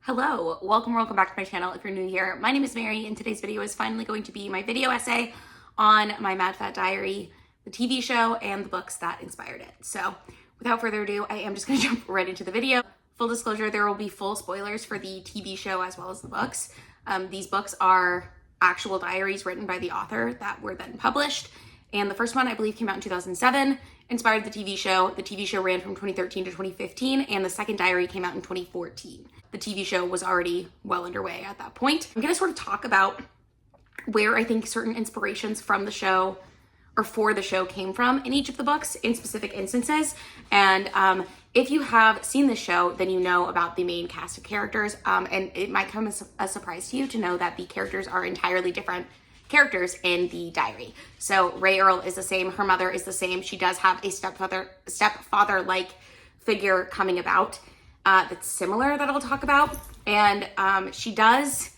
Hello, welcome back to my channel. If you're new here, my name is Mary, and today's video is finally going to be my video essay on my Mad Fat Diary, the TV show, and the books that inspired it. So without further ado, I am just gonna jump right into the video. Full disclosure, there will be full spoilers for the TV show as well as the books. These books are actual diaries written by the author that were then published. And the first one, I believe, came out in 2007, inspired the TV show. The TV show ran from 2013 to 2015, and the second diary came out in 2014. The TV show was already well underway at that point. I'm gonna sort of talk about where I think certain inspirations from the show or for the show came from in each of the books in specific instances. And if you have seen the show, then you know about the main cast of characters. And it might come as a surprise to you to know that the characters are entirely different characters in the diary. So Rae Earl is the same, her mother is the same. She does have a stepfather-like figure coming about that's similar that I'll talk about. And she does,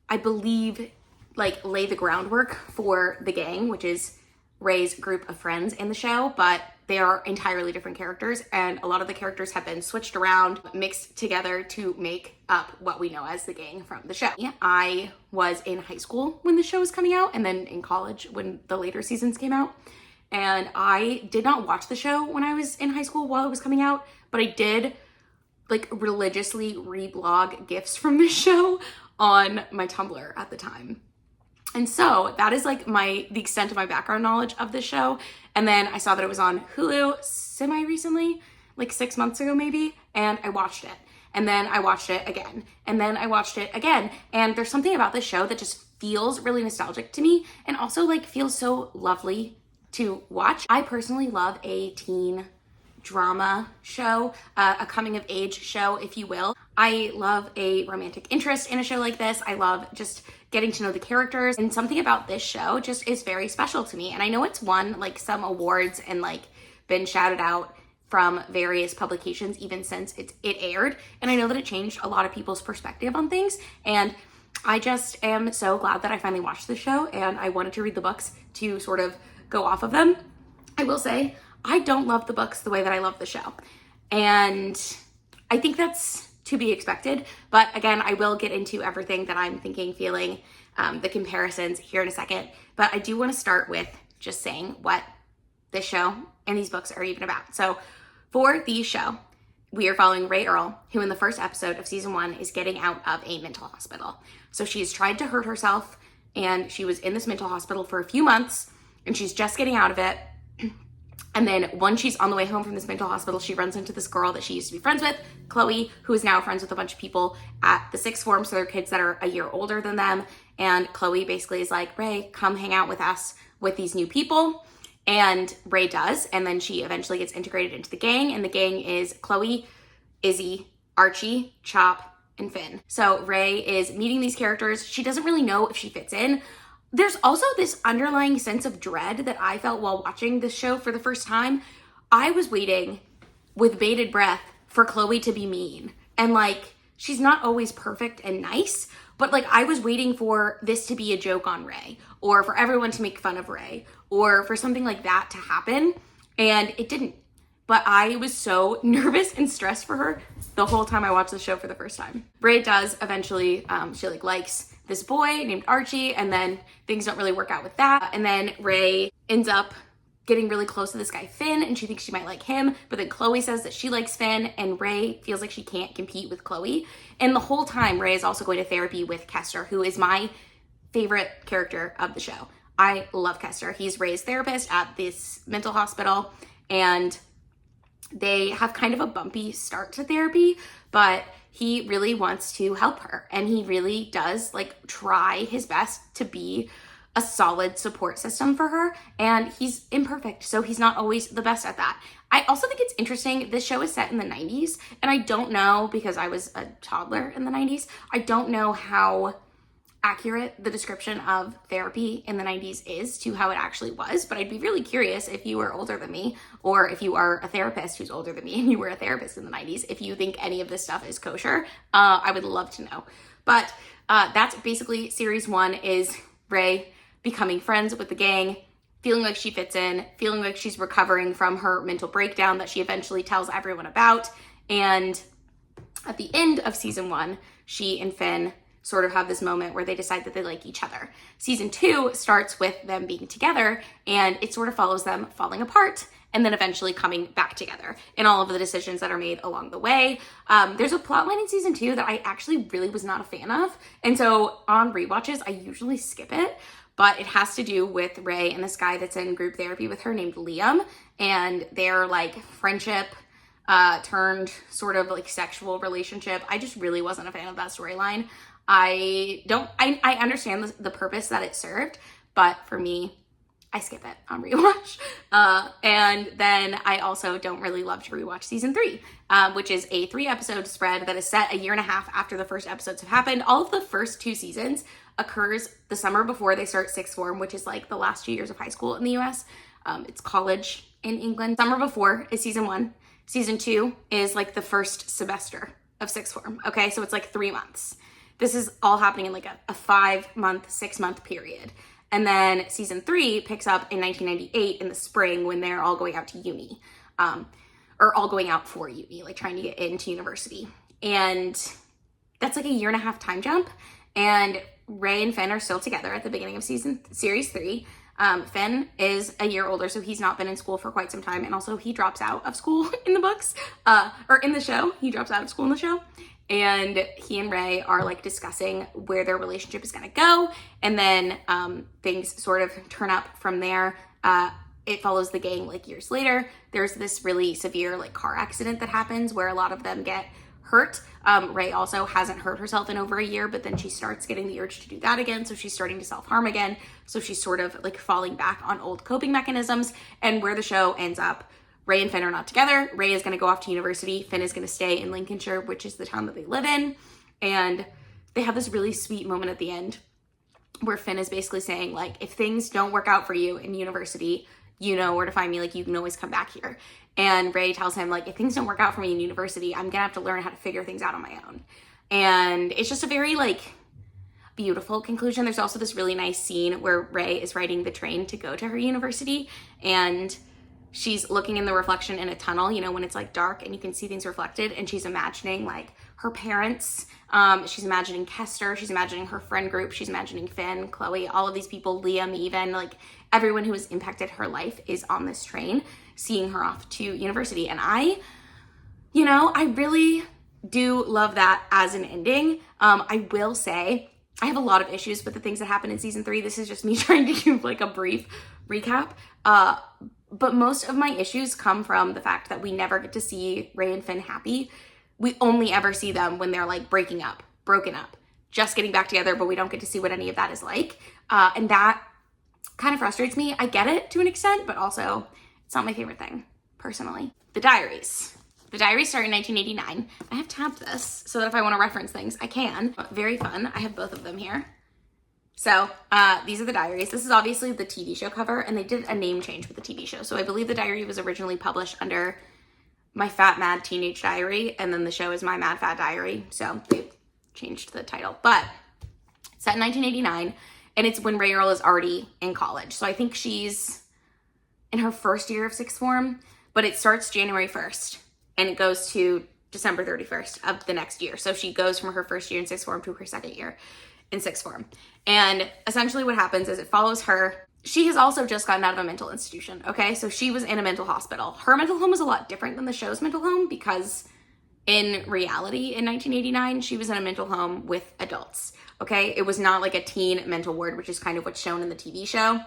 I believe, like lay the groundwork for the gang, which is Rae's group of friends in the show, but they are entirely different characters, and a lot of the characters have been switched around, mixed together to make up what we know as the gang from the show. Yeah, I was in high school when the show was coming out, and then in college when the later seasons came out. And I did not watch the show when I was in high school while it was coming out, but I did like religiously reblog GIFs from this show on my Tumblr at the time. And so that is like the extent of my background knowledge of this show. And then I saw that it was on Hulu semi-recently, like 6 months ago maybe, and I watched it. And then I watched it again. And then I watched it again. And there's something about this show that just feels really nostalgic to me and also like feels so lovely to watch. I personally love a teen drama show, a coming of age show, if you will. I love a romantic interest in a show like this. I love just getting to know the characters, and something about this show just is very special to me. And I know it's won like some awards and like been shouted out from various publications even since it aired. And I know that it changed a lot of people's perspective on things. And I just am so glad that I finally watched the show, and I wanted to read the books to sort of go off of them. I will say, I don't love the books the way that I love the show. And I think that's to be expected. But again, I will get into everything that I'm thinking, feeling, the comparisons here in a second. But I do want to start with just saying what this show and these books are even about. So for the show, we are following Rae Earl, who in the first episode of season 1 is getting out of a mental hospital. So she's tried to hurt herself, and she was in this mental hospital for a few months, and she's just getting out of it. And then when she's on the way home from this mental hospital, she runs into this girl that she used to be friends with, Chloe, who is now friends with a bunch of people at the sixth form. So they're kids that are a year older than them. And Chloe basically is like, Rae, come hang out with us with these new people. And Rae does. And then she eventually gets integrated into the gang. And the gang is Chloe, Izzy, Archie, Chop, and Finn. So Rae is meeting these characters. She doesn't really know if she fits in. There's also this underlying sense of dread that I felt while watching this show for the first time. I was waiting with bated breath for Chloe to be mean. And like, she's not always perfect and nice, but like I was waiting for this to be a joke on Rae, or for everyone to make fun of Rae, or for something like that to happen. And it didn't. But I was so nervous and stressed for her the whole time I watched the show for the first time. Rae does eventually, she likes this boy named Archie, and then things don't really work out with that. And then Rae ends up getting really close to this guy Finn, and she thinks she might like him, but then Chloe says that she likes Finn, and Rae feels like she can't compete with Chloe. And the whole time, Rae is also going to therapy with Kester, who is my favorite character of the show. I love Kester. He's Rae's therapist at this mental hospital, and they have kind of a bumpy start to therapy, but he really wants to help her, and he really does like try his best to be a solid support system for her, and he's imperfect, so he's not always the best at that. I also think it's interesting, this show is set in the 90s, and I don't know, because I was a toddler in the 90s, I don't know how accurate the description of therapy in the 90s is to how it actually was, but I'd be really curious if you were older than me, or if you are a therapist who's older than me and you were a therapist in the 90s, if you think any of this stuff is kosher. I would love to know. But that's basically series 1, is Rae becoming friends with the gang, feeling like she fits in, feeling like she's recovering from her mental breakdown that she eventually tells everyone about, and at the end of season 1, she and Finn sort of have this moment where they decide that they like each other. Season 2 starts with them being together, and it sort of follows them falling apart and then eventually coming back together and all of the decisions that are made along the way. There's a plot line in season 2 that I actually really was not a fan of. And so on rewatches, I usually skip it, but it has to do with Rae and this guy that's in group therapy with her named Liam, and their like friendship turned sort of like sexual relationship. I just really wasn't a fan of that storyline. I understand the purpose that it served, but for me, I skip it on rewatch. And then I also don't really love to rewatch season 3, which is a 3-episode spread that is set a year and a half after the first episodes have happened. All of the first 2 seasons occurs the summer before they start sixth form, which is like the last 2 years of high school in the US. It's college in England. Summer before is season 1. Season 2 is like the first semester of sixth form. Okay, so it's like 3 months. This is all happening in like a 5-month, 6-month period. And then season 3 picks up in 1998 in the spring when they're all going out to uni, or all going out for uni, like trying to get into university. And that's like a 1.5 year time jump. And Rae and Finn are still together at the beginning of series 3. Finn is a year older, so he's not been in school for quite some time. And also he drops out of school in the books, or in the show. He drops out of school in the show. And he and Rae are like discussing where their relationship is gonna go. And then things sort of turn up from there. It follows the gang like years later. There's this really severe like car accident that happens where a lot of them get hurt. Rae also hasn't hurt herself in over a year, but then she starts getting the urge to do that again. So she's starting to self-harm again. So she's sort of like falling back on old coping mechanisms. And where the show ends up, Rae and Finn are not together. Rae is going to go off to university. Finn is going to stay in Lincolnshire, which is the town that they live in. And they have this really sweet moment at the end where Finn is basically saying, like, if things don't work out for you in university, you know where to find me. Like, you can always come back here. And Rae tells him, like, if things don't work out for me in university, I'm going to have to learn how to figure things out on my own. And it's just a very, like, beautiful conclusion. There's also this really nice scene where Rae is riding the train to go to her university, and she's looking in the reflection in a tunnel, you know, when it's like dark and you can see things reflected, and she's imagining like her parents, she's imagining Kester, she's imagining her friend group, she's imagining Finn, Chloe, all of these people, Liam even, like everyone who has impacted her life is on this train, seeing her off to university. And I really do love that as an ending. I will say I have a lot of issues with the things that happen in season 3. This is just me trying to give like a brief recap. But most of my issues come from the fact that we never get to see Rae and Finn happy. We only ever see them when they're like broken up, just getting back together, but we don't get to see what any of that is like. And that kind of frustrates me. I get it to an extent, but also it's not my favorite thing, personally. The diaries. The diaries start in 1989. I have tabbed this so that if I want to reference things, I can. Very fun. I have both of them here. So these are the diaries. This is obviously the TV show cover, and they did a name change with the TV show. So I believe the diary was originally published under My Fat Mad Teenage Diary, and then the show is My Mad Fat Diary. So they changed the title. But it's set in 1989, and it's when Rae Earl is already in college. So I think she's in her first year of sixth form, but it starts January 1st, and it goes to December 31st of the next year. So she goes from her first year in sixth form to her second year in sixth form. And essentially what happens is it follows her. She has also just gotten out of a mental institution, okay? So she was in a mental hospital. Her mental home was a lot different than the show's mental home because in reality, in 1989, she was in a mental home with adults, okay? It was not like a teen mental ward, which is kind of what's shown in the TV show.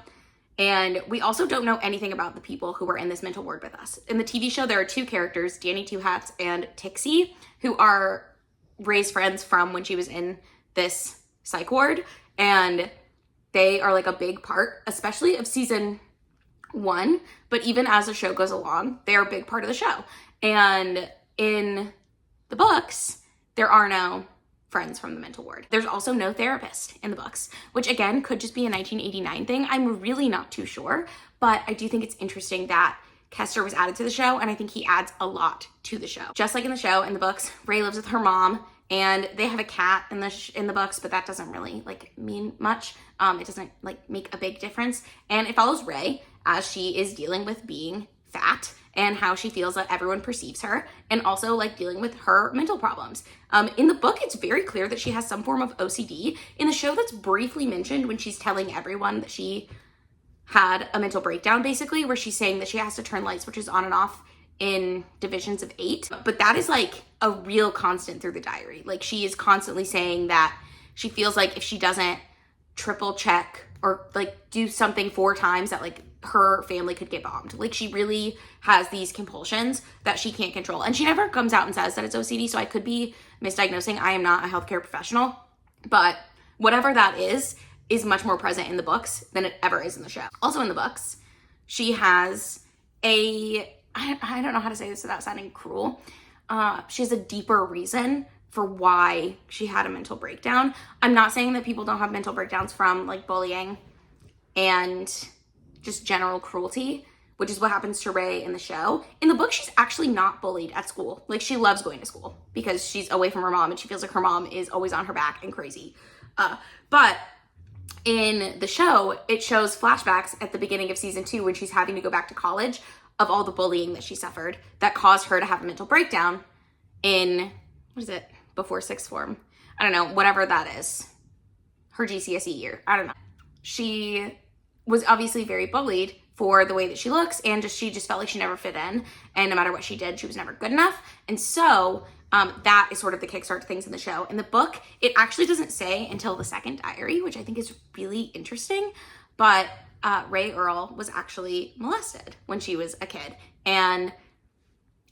And we also don't know anything about the people who were in this mental ward with us. In the TV show, there are 2 characters, Danny Two Hats and Tixie, who are Rae's friends from when she was in this psych ward, and they are like a big part, especially of season 1, but even as the show goes along, they are a big part of the show. And in the books, there are no friends from the mental ward. There's also no therapist in the books, which again could just be a 1989 thing. I'm really not too sure, but I do think it's interesting that Kester was added to the show, and I think he adds a lot to the show. Just like in the show, in the books, Rae lives with her mom, and they have a cat in the books, but that doesn't really like mean much. It doesn't like make a big difference. And it follows Rae as she is dealing with being fat and how she feels that everyone perceives her, and also like dealing with her mental problems. In the book, it's very clear that she has some form of OCD. In the show, that's briefly mentioned when she's telling everyone that she had a mental breakdown, basically, where she's saying that she has to turn light switches on and off in divisions of 8. But that is like a real constant through the diary. Like, she is constantly saying that she feels like if she doesn't triple check or like do something 4 times, that like her family could get bombed. Like, she really has these compulsions that she can't control. And she never comes out and says that it's OCD, so I could be misdiagnosing. I am not a healthcare professional, but whatever that is much more present in the books than it ever is in the show. Also in the books, she has I don't know how to say this without sounding cruel. She has a deeper reason for why she had a mental breakdown. I'm not saying that people don't have mental breakdowns from like bullying and just general cruelty, which is what happens to Rae in the show. In the book, she's actually not bullied at school. Like, she loves going to school because she's away from her mom and she feels like her mom is always on her back and crazy. But in the show, it shows flashbacks at the beginning of season 2 when she's having to go back to college of all the bullying that she suffered that caused her to have a mental breakdown in, what is it, before 6th form? I don't know, whatever that is. Her GCSE year, I don't know. She was obviously very bullied for the way that she looks, and she just felt like she never fit in, and no matter what she did, she was never good enough. And so that is sort of the kickstart to things in the show. In the book, it actually doesn't say until the 2nd diary, which I think is really interesting, but Rae Earl was actually molested when she was a kid, and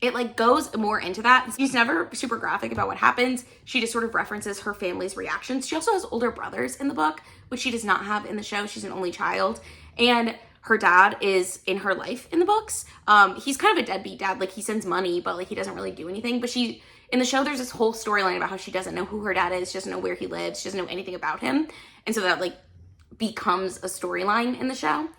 it like goes more into that. She's never super graphic about what happens. She just sort of references her family's reactions. She also has older brothers in the book, which she does not have in the show. She's an only child, and her dad is in her life in the books. He's kind of a deadbeat dad. Like, he sends money, but like he doesn't really do anything. But in the show, there's this whole storyline about how she doesn't know who her dad is. She doesn't know where he lives. She doesn't know anything about him. And so that like becomes a storyline in the show.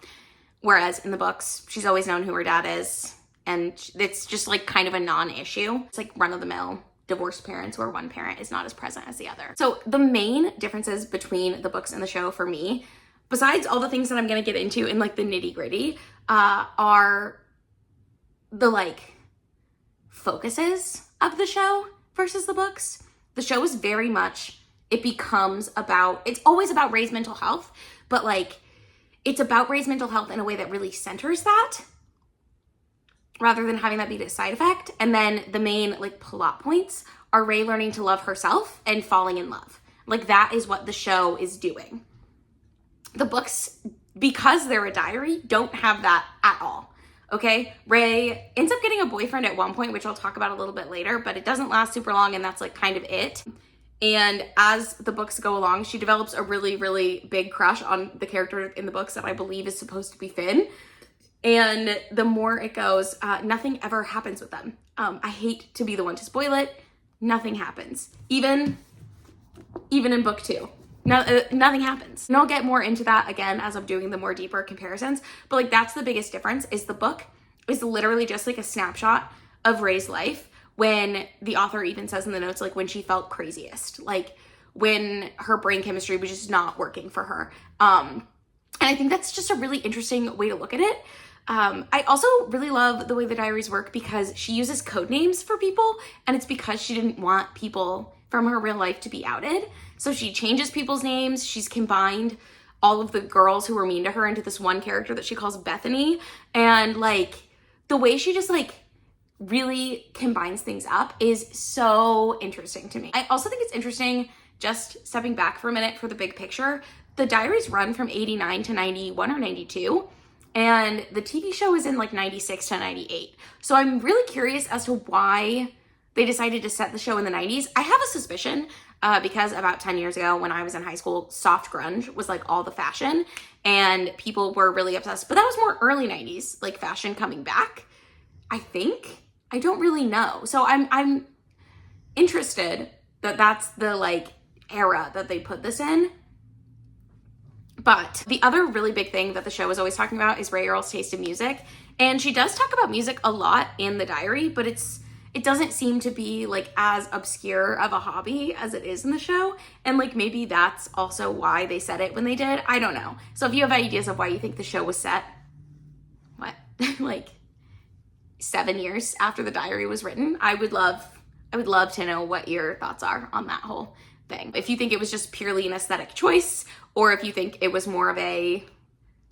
Whereas in the books, she's always known who her dad is. And it's just like kind of a non-issue. It's like run-of-the-mill divorced parents where one parent is not as present as the other. So the main differences between the books and the show for me, besides all the things that I'm going to get into in like the nitty-gritty, are the like focuses of the show versus the books. The show is very much, it's always about Rae's mental health, but like it's about Rae's mental health in a way that really centers that, rather than having that be a side effect. And then the main like plot points are Rae learning to love herself and falling in love. Like, that is what the show is doing. The books, because they're a diary, don't have that at all. Okay, Rae ends up getting a boyfriend at one point, which I'll talk about a little bit later, but it doesn't last super long, and that's like kind of it. And as the books go along, she develops a really, really big crush on the character in the books that I believe is supposed to be Finn. And the more it goes, nothing ever happens with them. I hate to be the one to spoil it. Nothing happens. Even in book 2. Nothing happens. And I'll get more into that again as I'm doing the more deeper comparisons. But like, that's the biggest difference, is the book is literally just like a snapshot of Rae's life, when the author even says in the notes, like, when she felt craziest, like when her brain chemistry was just not working for her. And I think that's just a really interesting way to look at it. I also really love the way the diaries work because she uses code names for people, and it's because she didn't want people from her real life to be outed. So she changes people's names. She's combined all of the girls who were mean to her into this one character that she calls Bethany. And like, the way she just like really combines things up is so interesting to me. I also think it's interesting, just stepping back for a minute for the big picture, the diaries run from 89 to 91 or 92. And the TV show is in like 96 to 98. So I'm really curious as to why they decided to set the show in the 90s. I have a suspicion because about 10 years ago when I was in high school, soft grunge was like all the fashion and people were really obsessed. But that was more early 90s, like fashion coming back, I think. I don't really know. So I'm interested that that's the like era that they put this in. But the other really big thing that the show is always talking about is Rae Earl's taste in music. And she does talk about music a lot in the diary, but it doesn't seem to be like as obscure of a hobby as it is in the show. And like, maybe that's also why they said it when they did. I don't know. So if you have ideas of why you think the show was set, what? Like, 7 years after the diary was written. I would love to know what your thoughts are on that whole thing. If you think it was just purely an aesthetic choice, or if you think it was more of a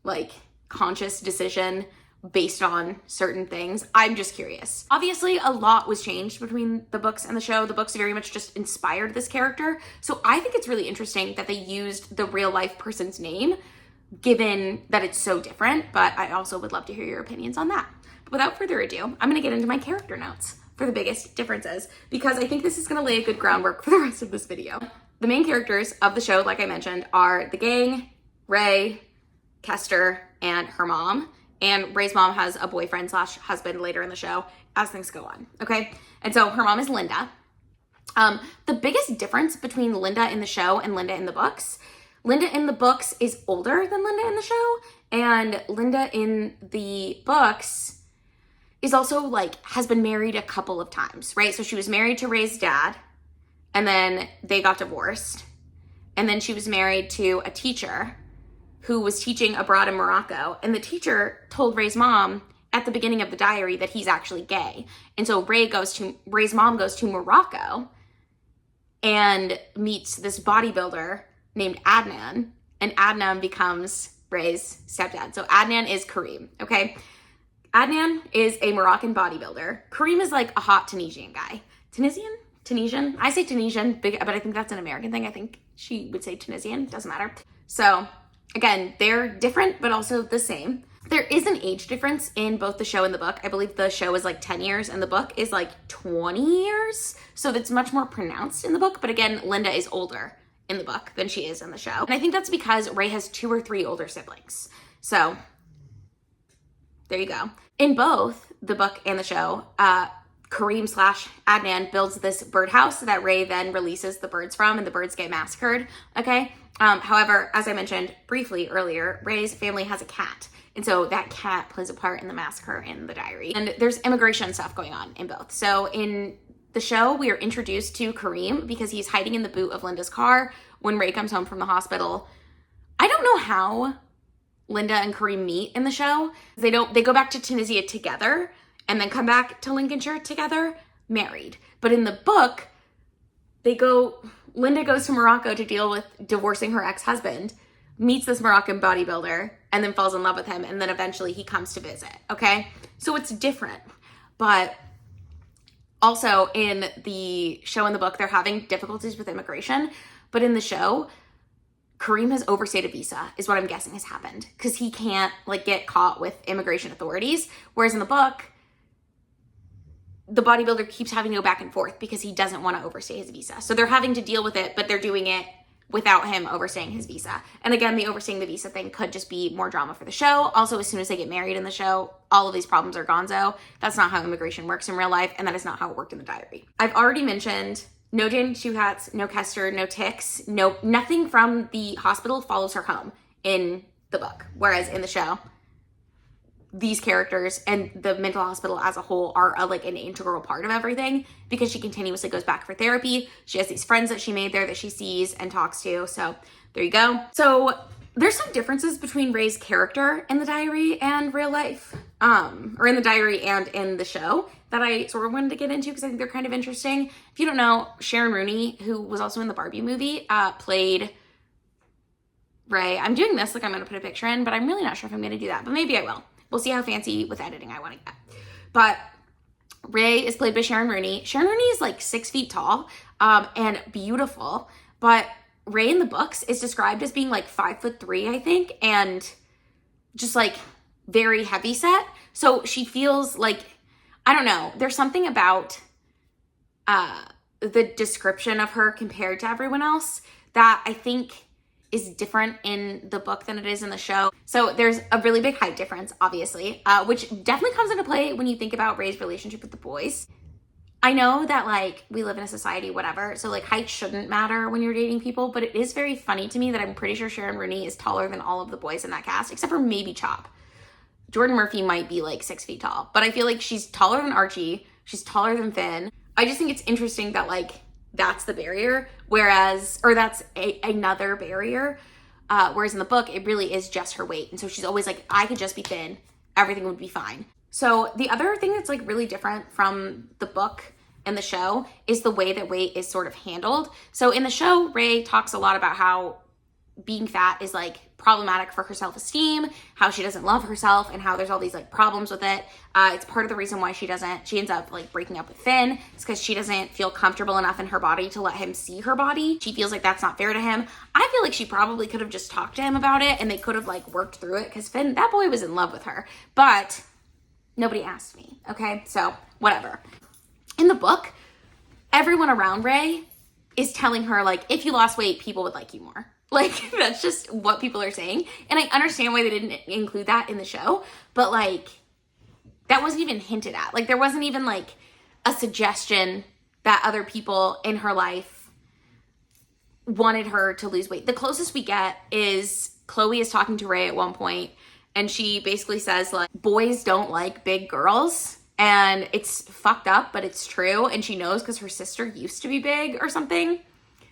like conscious decision based on certain things. I'm just curious. Obviously, a lot was changed between the books and the show. The books very much just inspired this character. So I think it's really interesting that they used the real life person's name, given that it's so different. But I also would love to hear your opinions on that. But without further ado, I'm gonna get into my character notes for the biggest differences, because I think this is gonna lay a good groundwork for the rest of this video. The main characters of the show, like I mentioned, are the gang, Rae, Kester, and her mom. And Rae's mom has a boyfriend slash husband later in the show as things go on, okay? And so her mom is Linda. The biggest difference between Linda in the show and Linda in the books, Linda in the books is older than Linda in the show, and Linda in the books is also like, has been married a couple of times, right? So she was married to Rae's dad, and then they got divorced. And then she was married to a teacher who was teaching abroad in Morocco. And the teacher told Rae's mom at the beginning of the diary that he's actually gay. And so Rae's mom goes to Morocco and meets this bodybuilder named Adnan. And Adnan becomes Rae's stepdad. So Adnan is Kareem, okay? Adnan is a Moroccan bodybuilder. Kareem is like a hot Tunisian guy. Tunisian? I say Tunisian, but I think that's an American thing. I think she would say Tunisian, doesn't matter. So again, they're different, but also the same. There is an age difference in both the show and the book. I believe the show is like 10 years and the book is like 20 years. So that's much more pronounced in the book. But again, Linda is older in the book than she is in the show. And I think that's because Rae has 2 or 3 older siblings. So there you go. In both the book and the show, Kareem slash Adnan builds this birdhouse that Rae then releases the birds from, and the birds get massacred, okay? However, as I mentioned briefly earlier, Rae's family has a cat. And so that cat plays a part in the massacre in the diary. And there's immigration stuff going on in both. So in the show, we are introduced to Kareem because he's hiding in the boot of Linda's car when Rae comes home from the hospital. I don't know how Linda and Kareem meet in the show. They go back to Tunisia together and then come back to Lincolnshire together, married. But in the book, Linda goes to Morocco to deal with divorcing her ex-husband, meets this Moroccan bodybuilder, and then falls in love with him, and then eventually he comes to visit, okay? So it's different. But also in the show and the book, they're having difficulties with immigration. But in the show, Kareem has overstayed a visa, is what I'm guessing has happened, because he can't like get caught with immigration authorities. Whereas in the book, the bodybuilder keeps having to go back and forth because he doesn't want to overstay his visa. So they're having to deal with it, but they're doing it without him overstaying his visa. And again, the overstaying the visa thing could just be more drama for the show. Also, as soon as they get married in the show, all of these problems are gonzo. That's not how immigration works in real life, and that is not how it worked in the diary. I've already mentioned no Jane Two Hats, no Kester, no ticks, nothing from the hospital follows her home in the book. Whereas in the show, these characters and the mental hospital as a whole are like an integral part of everything, because she continuously goes back for therapy. She has these friends that she made there that she sees and talks to. So there you go. So there's some differences between Rae's character in the diary and real life, or in the diary and in the show, that I sort of wanted to get into because I think they're kind of interesting. If you don't know, Sharon Rooney, who was also in the Barbie movie, played Rae. I'm doing this like I'm going to put a picture in, but I'm really not sure if I'm going to do that, but maybe I will. We'll see how fancy with editing I want to get. But Rae is played by Sharon Rooney. Sharon Rooney is like 6 feet tall and beautiful, but Rae in the books is described as being like 5'3", I think, and just like very heavy set. So she feels like, I don't know, there's something about the description of her compared to everyone else that I think is different in the book than it is in the show. So there's a really big height difference, obviously, which definitely comes into play when you think about Rae's relationship with the boys. I know that like we live in a society, whatever, so like height shouldn't matter when you're dating people, but it is very funny to me that I'm pretty sure Sharon Rooney is taller than all of the boys in that cast, except for maybe Chop. Jordan Murphy might be like 6 feet tall, but I feel like she's taller than Archie, she's taller than Finn. I just think it's interesting that like that's the barrier, or that's another barrier, whereas in the book, it really is just her weight. And so she's always like, I could just be thin, everything would be fine. So the other thing that's like really different from the book and the show is the way that weight is sort of handled. So in the show, Rae talks a lot about how being fat is like problematic for her self-esteem, how she doesn't love herself, and how there's all these like problems with it. It's part of the reason why she ends up like breaking up with Finn. It's because she doesn't feel comfortable enough in her body to let him see her body. She feels like that's not fair to him. I feel like she probably could have just talked to him about it and they could have like worked through it, because Finn, that boy was in love with her, but nobody asked me, okay? So whatever. In the book, everyone around Rae is telling her like, if you lost weight, people would like you more. Like, that's just what people are saying. And I understand why they didn't include that in the show, but like, that wasn't even hinted at. Like, there wasn't even like a suggestion that other people in her life wanted her to lose weight. The closest we get is Chloe is talking to Rae at one point, and she basically says like, boys don't like big girls. And it's fucked up, but it's true. And she knows because her sister used to be big or something.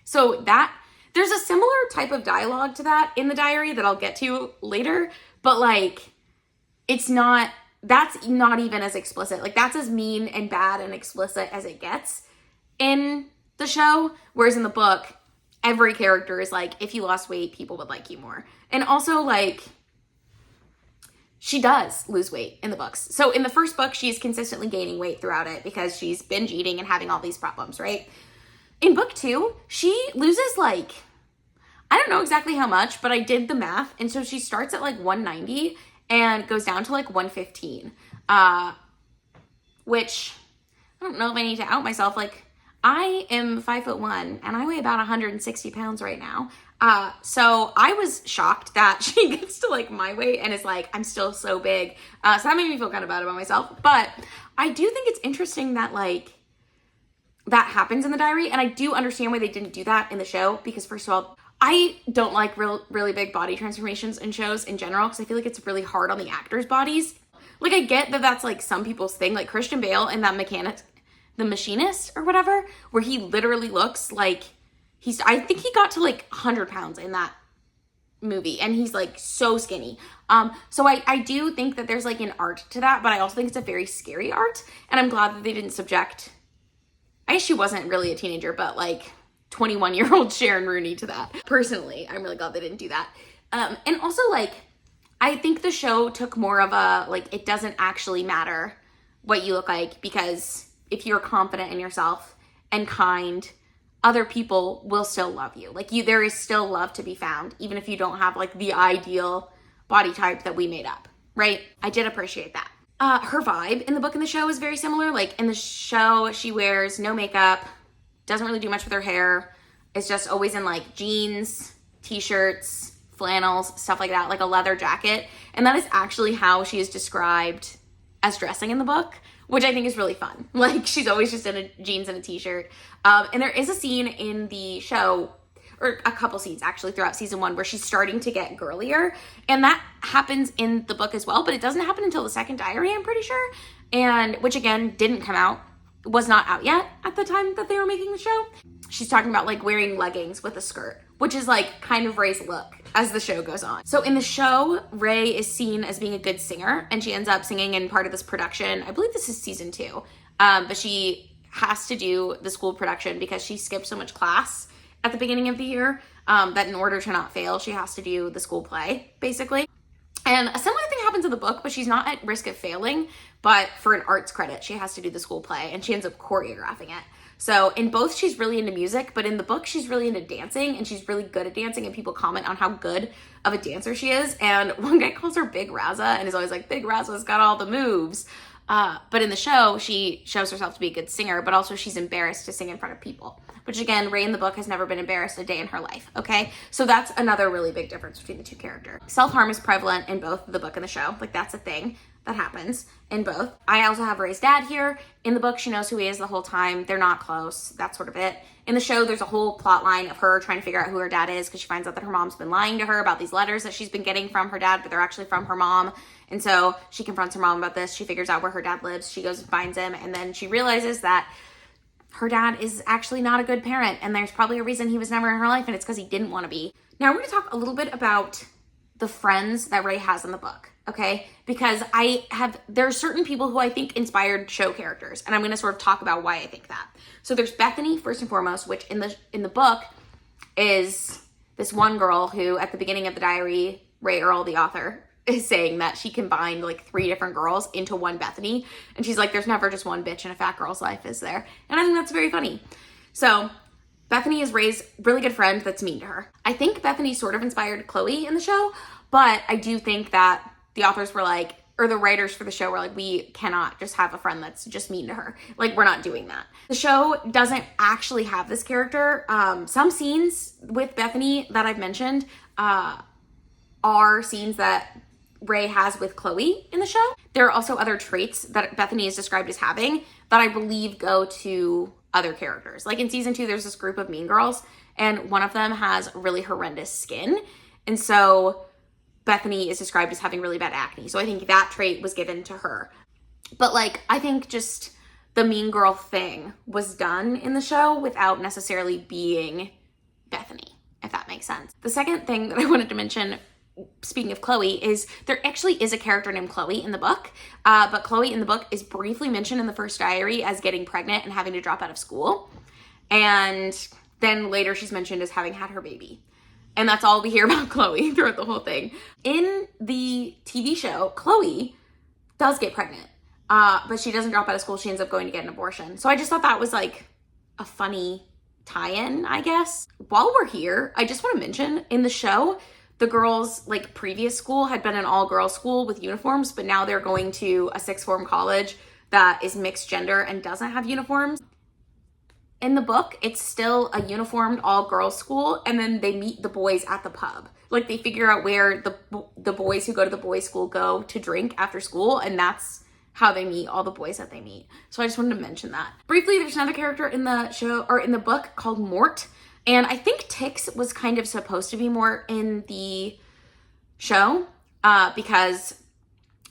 So that, there's a similar type of dialogue to that in the diary that I'll get to later. But like, it's not, that's not even as explicit. Like, that's as mean and bad and explicit as it gets in the show. Whereas in the book, every character is like, if you lost weight, people would like you more. And also like, she does lose weight in the books. So in the first book, she's consistently gaining weight throughout it because she's binge eating and having all these problems, right? In book 2, she loses like, I don't know exactly how much, but I did the math. And so she starts at like 190 and goes down to like 115, which I don't know if I need to out myself. Like, I am 5'1" and I weigh about 160 pounds right now. So I was shocked that she gets to like my weight and is like, I'm still so big. So that made me feel kind of bad about myself. But I do think it's interesting that like that happens in the diary. And I do understand why they didn't do that in the show, because first of all, I don't like really big body transformations in shows in general, because I feel like it's really hard on the actors' bodies. Like, I get that that's like some people's thing, like Christian Bale in that The Machinist or whatever, where he literally looks like I think he got to like 100 pounds in that movie, and he's like so skinny. So I do think that there's like an art to that, but I also think it's a very scary art, and I'm glad that they didn't subject, I guess she wasn't really a teenager, but like 21-year-old Sharon Rooney to that. Personally, I'm really glad they didn't do that. And also like, I think the show took more of a, like, it doesn't actually matter what you look like, because if you're confident in yourself and kind, other people will still love you. Like, there is still love to be found, even if you don't have like the ideal body type that we made up, right? I did appreciate that. Her vibe in the book and the show is very similar. Like, in the show, she wears no makeup, doesn't really do much with her hair. It's just always in like jeans, t-shirts, flannels, stuff like that, like a leather jacket. And that is actually how she is described as dressing in the book, which I think is really fun. Like, she's always just in a jeans and a t-shirt. And there is a scene in the show, or a couple scenes actually throughout season 1, where she's starting to get girlier. And that happens in the book as well, but it doesn't happen until the second diary, I'm pretty sure. And which again, didn't come out, was not out yet at the time that they were making the show. She's talking about like wearing leggings with a skirt, which is like kind of Rae's look as the show goes on. So in the show, Rae is seen as being a good singer, and she ends up singing in part of this production. I believe this is season 2, but she has to do the school production because she skipped so much class at the beginning of the year that in order to not fail, she has to do the school play, basically. And a similar thing happens in the book, but she's not at risk of failing, but for an arts credit, she has to do the school play, and she ends up choreographing it. So in both, she's really into music, but in the book, she's really into dancing, and she's really good at dancing, and people comment on how good of a dancer she is. And one guy calls her Big Razza and is always like, Big Razza's got all the moves. But in the show, she shows herself to be a good singer, but also she's embarrassed to sing in front of people, which again, Rae in the book has never been embarrassed a day in her life, okay? So that's another really big difference between the two characters. Self-harm is prevalent in both the book and the show. Like, that's a thing that happens in both. I also have Rae's dad here. In the book, she knows who he is the whole time. They're not close. That's sort of it. In the show, there's a whole plot line of her trying to figure out who her dad is, because she finds out that her mom's been lying to her about these letters that she's been getting from her dad, but they're actually from her mom. And so she confronts her mom about this. She figures out where her dad lives. She goes and finds him. And then she realizes that her dad is actually not a good parent. And there's probably a reason he was never in her life, and it's because he didn't want to be. Now we're going to talk a little bit about the friends that Rae has in the book. okay? Because there are certain people who I think inspired show characters, and I'm going to sort of talk about why I think that. So there's Bethany, first and foremost, which in the book is this one girl who, at the beginning of the diary, Rae Earl, the author, is saying that she combined like 3 different girls into one Bethany. And she's like, there's never just one bitch in a fat girl's life, is there? And I think that's very funny. So Bethany is Ray's really good friend that's mean to her. I think Bethany sort of inspired Chloe in the show, but I do think that the authors were like, or the writers for the show were like, we cannot just have a friend that's just mean to her. Like, we're not doing that. The show doesn't actually have this character. Some scenes with Bethany that I've mentioned are scenes that Rae has with Chloe in the show. There are also other traits that Bethany is described as having that I believe go to other characters. Like in season 2, there's this group of mean girls, and one of them has really horrendous skin. And so Bethany is described as having really bad acne. So I think that trait was given to her. But like, I think just the mean girl thing was done in the show without necessarily being Bethany, if that makes sense. The second thing that I wanted to mention, speaking of Chloe, is there actually is a character named Chloe in the book, but Chloe in the book is briefly mentioned in the first diary as getting pregnant and having to drop out of school. And then later she's mentioned as having had her baby. And that's all we hear about Chloe throughout the whole thing. In the TV show, Chloe does get pregnant, but she doesn't drop out of school. She ends up going to get an abortion. So I just thought that was like a funny tie-in, I guess. While we're here, I just want to mention in the show, the girls' like previous school had been an all-girls school with uniforms, but now they're going to a sixth form college that is mixed gender and doesn't have uniforms. In the book, it's still a uniformed all-girls school, and then they meet the boys at the pub. Like, they figure out where the boys who go to the boys' school go to drink after school, and that's how they meet all the boys that they meet. So I just wanted to mention that. Briefly, there's another character in the show, or in the book, called Mort, and I think Tix was kind of supposed to be Mort in the show, because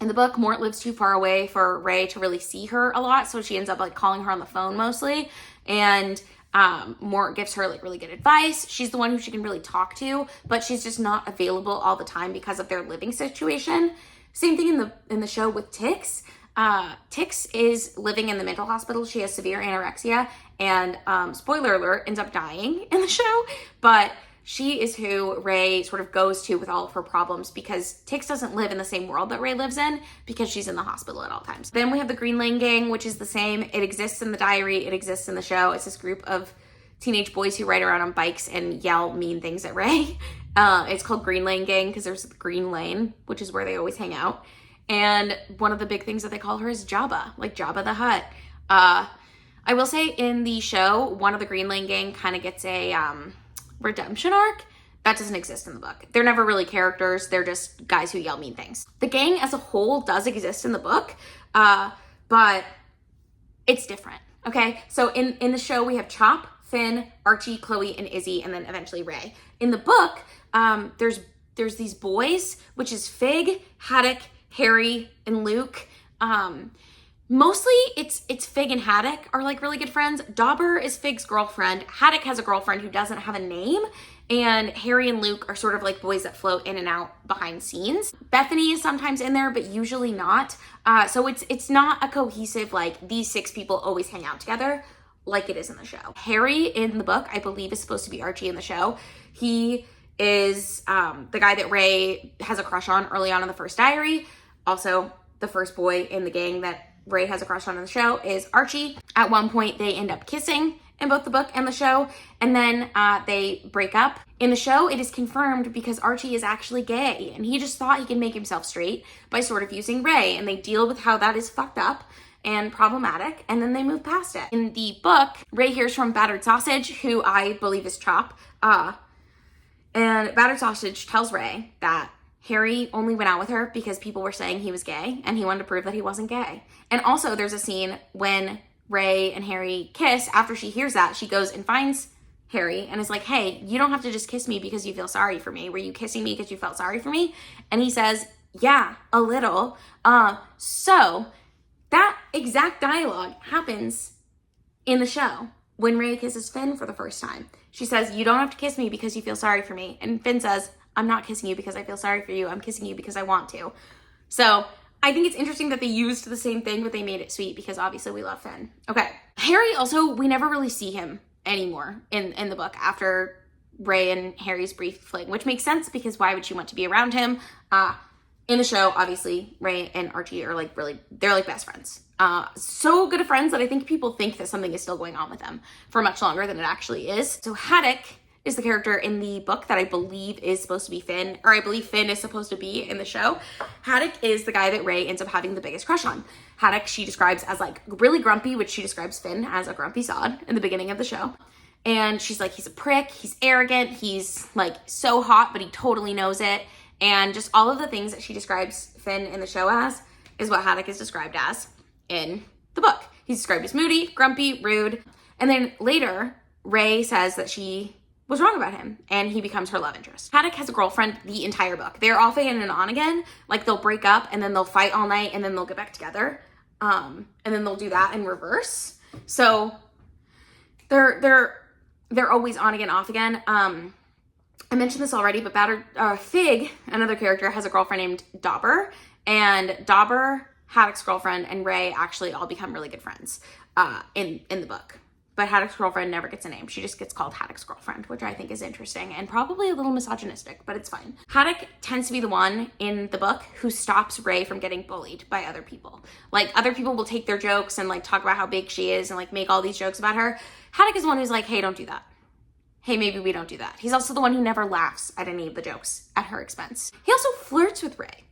in the book, Mort lives too far away for Rae to really see her a lot, so she ends up like calling her on the phone mostly. And Mort gives her like really good advice. She's the one who she can really talk to, but she's just not available all the time because of their living situation. Same thing in the show with Tix. Tix is living in the mental hospital. She has severe anorexia, and spoiler alert, ends up dying in the show. But she is who Rae sort of goes to with all of her problems, because Tix doesn't live in the same world that Rae lives in because she's in the hospital at all times. Then we have the Green Lane Gang, which is the same. It exists in the diary. It exists in the show. It's this group of teenage boys who ride around on bikes and yell mean things at Rae. It's called Green Lane Gang because there's the Green Lane, which is where they always hang out. And one of the big things that they call her is Jabba, like Jabba the Hutt. I will say in the show, one of the Green Lane Gang kind of gets a redemption arc. That doesn't exist in the book. They're never really characters. They're just guys who yell mean things. The gang as a whole does exist in the book, but it's different, okay? So in the show, we have Chop, Finn, Archie, Chloe, and Izzy, and then eventually Rae. In the book, there's these boys, which is Fig, Haddock, Harry, and Luke. Mostly it's Fig and Haddock are like really good friends. Dauber is Fig's girlfriend. Haddock has a girlfriend who doesn't have a name. And Harry and Luke are sort of like boys that float in and out behind scenes. Bethany is sometimes in there, but usually not. So it's not a cohesive, like, these 6 people always hang out together like it is in the show. Harry in the book, I believe, is supposed to be Archie in the show. He is the guy that Rae has a crush on early on in the first diary. Also, the first boy in the gang that Rae has a crush on in the show is Archie. At one point, they end up kissing in both the book and the show, and then they break up. In the show, it is confirmed because Archie is actually gay, and he just thought he could make himself straight by sort of using Rae, and they deal with how that is fucked up and problematic, and then they move past it. In the book, Rae hears from Battered Sausage, who I believe is Chop, and Battered Sausage tells Rae that Harry only went out with her because people were saying he was gay, and he wanted to prove that he wasn't gay. And also, there's a scene when Rae and Harry kiss. After she hears that, she goes and finds Harry and is like, hey, you don't have to just kiss me because you feel sorry for me. Were you kissing me because you felt sorry for me? And he says, yeah, a little. So that exact dialogue happens in the show when Rae kisses Finn for the first time. She says, you don't have to kiss me because you feel sorry for me. And Finn says, I'm not kissing you because I feel sorry for you. I'm kissing you because I want to. So I think it's interesting that they used the same thing, but they made it sweet because obviously we love Finn. Okay. Harry also, we never really see him anymore in the book after Rae and Harry's brief fling, which makes sense because why would she want to be around him? In the show, obviously, Rae and Archie are like really, they're like best friends. So good of friends that I think people think that something is still going on with them for much longer than it actually is. So Haddock is the character in the book that I believe is supposed to be Finn, or I believe Finn is supposed to be in the show. Haddock is the guy that Rae ends up having the biggest crush on. Haddock she describes as like really grumpy, which she describes Finn as a grumpy sod in the beginning of the show. And she's like, he's a prick, he's arrogant, he's like so hot, but he totally knows it. And just all of the things that she describes Finn in the show as is what Haddock is described as in the book. He's described as moody, grumpy, rude. And then later, Rae says that she was wrong about him and he becomes her love interest. Haddock has a girlfriend the entire book. They're off in and on again. Like they'll break up and then they'll fight all night and then they'll get back together. And then they'll do that in reverse. So they're always on again, off again. I mentioned this already, but Fig, another character, has a girlfriend named Dauber, and Dauber, Haddock's girlfriend, and Rae actually all become really good friends in the book. But Haddock's girlfriend never gets a name. She just gets called Haddock's girlfriend, which I think is interesting and probably a little misogynistic, but it's fine. Haddock tends to be the one in the book who stops Rae from getting bullied by other people. Like, other people will take their jokes and like talk about how big she is and like make all these jokes about her. Haddock is the one who's like, hey, don't do that. Hey, maybe we don't do that. He's also the one who never laughs at any of the jokes at her expense. He also flirts with Rae.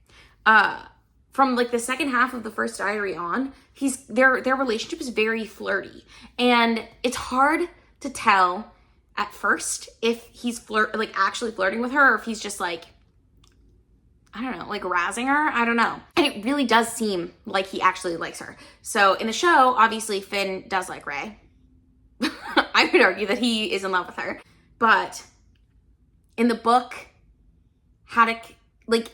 From like the second half of the first diary on, their relationship is very flirty. And it's hard to tell at first if he's actually flirting with her or if he's just like, I don't know, like razzing her. I don't know. And it really does seem like he actually likes her. So in the show, obviously Finn does like Rae. I would argue that he is in love with her. But in the book, Haddock, like,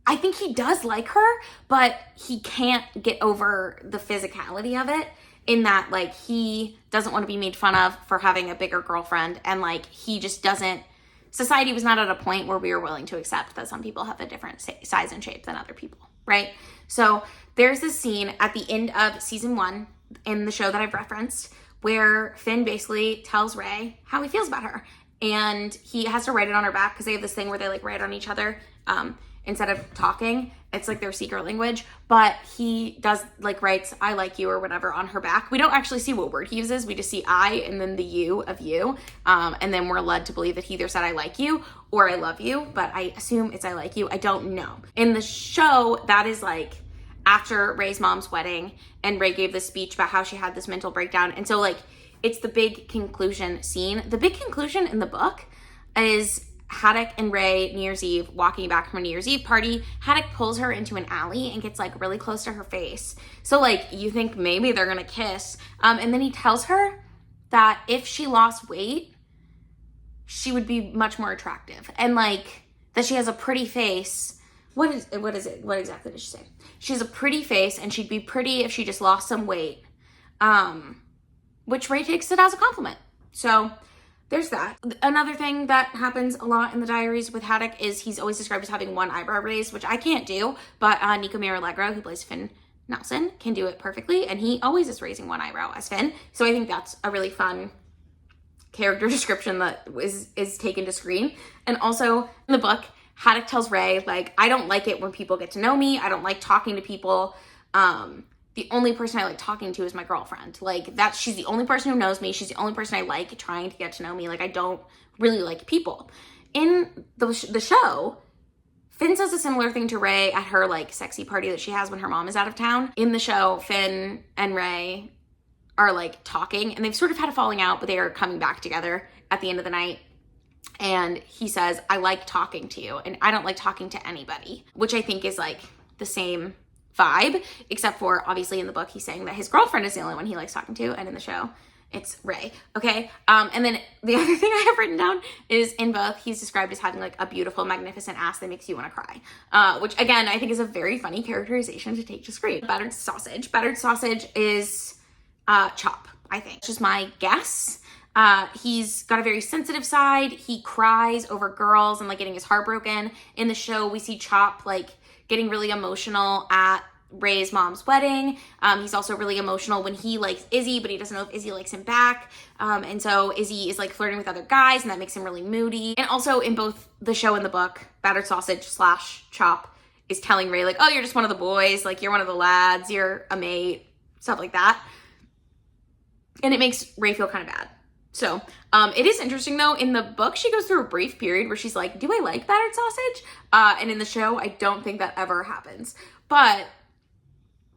I think he does like her, but he can't get over the physicality of it in that, like, he doesn't want to be made fun of for having a bigger girlfriend. And, like, he just doesn't, society was not at a point where we were willing to accept that some people have a different size and shape than other people, right? So there's this scene at the end of season 1 in the show that I've referenced where Finn basically tells Rae how he feels about her. And he has to write it on her back because they have this thing where they like write on each other instead of talking. It's like their secret language. But he does like writes, I like you or whatever on her back. We don't actually see what word he uses. We just see I and then the you of you. And then we're led to believe that he either said I like you or I love you. But I assume it's I like you. I don't know. In the show, that is like after Rae's mom's wedding and Rae gave this speech about how she had this mental breakdown. And so like, it's the big conclusion scene. The big conclusion in the book is Haddock and Rae New Year's Eve walking back from a New Year's Eve party. Haddock pulls her into an alley and gets like really close to her face. So like you think maybe they're gonna kiss. And then he tells her that if she lost weight, she would be much more attractive. And like that she has a pretty face. What is it? What exactly did she say? She has a pretty face and she'd be pretty if she just lost some weight. Which Rae takes it as a compliment. So there's that. Another thing that happens a lot in the diaries with Haddock is he's always described as having one eyebrow raised, which I can't do, but Nico Allegro, who plays Finn Nelson, can do it perfectly, and he always is raising one eyebrow as Finn. So I think that's a really fun character description that is taken to screen. And also in the book, Haddock tells Rae, like, I don't like it when people get to know me. I don't like talking to people. The only person I like talking to is my girlfriend. Like, she's the only person who knows me. She's the only person I like trying to get to know me. Like, I don't really like people. In the show, Finn says a similar thing to Rae at her, like, sexy party that she has when her mom is out of town. In the show, Finn and Rae are, like, talking, and they've sort of had a falling out, but they are coming back together at the end of the night. And he says, I like talking to you, and I don't like talking to anybody, which I think is, like, the same vibe, except for obviously in the book he's saying that his girlfriend is the only one he likes talking to, and in the show it's Rae. Okay. And then the other thing I have written down is in both he's described as having like a beautiful, magnificent ass that makes you want to cry, which again I think is a very funny characterization to take to screen. Battered sausage is Chop, I think. It's just my guess. He's got a very sensitive side. He cries over girls and like getting his heart broken. In the show we see Chop like getting really emotional at Rae's mom's wedding. He's also really emotional when he likes Izzy, but he doesn't know if Izzy likes him back. And so Izzy is like flirting with other guys, and that makes him really moody. And also in both the show and the book, Battered Sausage / Chop is telling Rae like, oh, you're just one of the boys, like you're one of the lads, you're a mate, stuff like that. And it makes Rae feel kind of bad. So it is interesting though, in the book, she goes through a brief period where she's like, do I like battered sausage? And in the show, I don't think that ever happens. But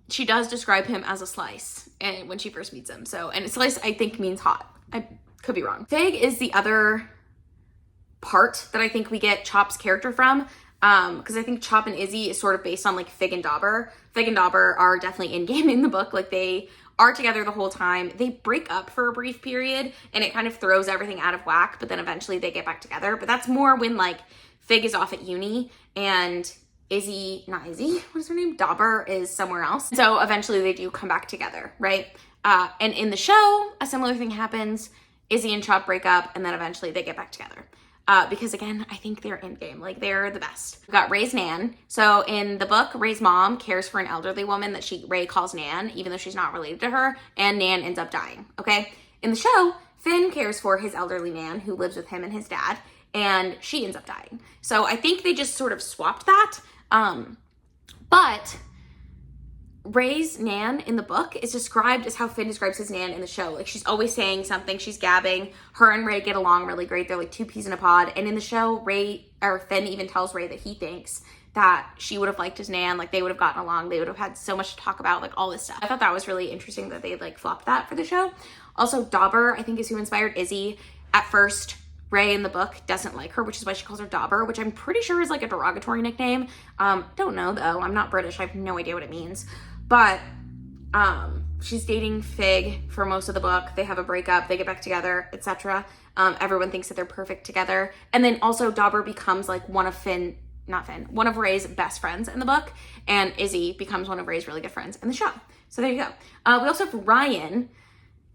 she does describe him as a slice and when she first meets him. So, and slice I think means hot. I could be wrong. Fig is the other part that I think we get Chop's character from. Because I think Chop and Izzy is sort of based on like Fig and Dauber. Fig and Dauber are definitely in game in the book. Like they are together the whole time. They break up for a brief period and it kind of throws everything out of whack, but then eventually they get back together. But that's more when like Fig is off at uni and not Izzy, what is her name? Dauber is somewhere else. So eventually they do come back together, right? And in the show, a similar thing happens. Izzy and Chop break up and then eventually they get back together. Because again, I think they're in game, like they're the best. We've got Rae's Nan. So in the book, Rae's mom cares for an elderly woman that Rae calls Nan, even though she's not related to her, and Nan ends up dying, okay? In the show, Finn cares for his elderly Nan who lives with him and his dad, and she ends up dying. So I think they just sort of swapped that. But Rae's Nan in the book is described as how Finn describes his Nan in the show. Like she's always saying something, she's gabbing. Her and Rae get along really great. They're like two peas in a pod. And in the show, Finn even tells Rae that he thinks that she would have liked his Nan, like they would have gotten along, they would have had so much to talk about, like all this stuff. I thought that was really interesting that they like flopped that for the show. Also, Dauber, I think, is who inspired Izzy. At first, Rae in the book doesn't like her, which is why she calls her Dauber, which I'm pretty sure is like a derogatory nickname. Don't know though, I'm not British, I have no idea what it means. But she's dating Fig for most of the book. They have a breakup, they get back together, etc. Everyone thinks that they're perfect together. And then also Dauber becomes like one of Rae's best friends in the book, and Izzy becomes one of Rae's really good friends in the show. So there you go. We also have Ryan,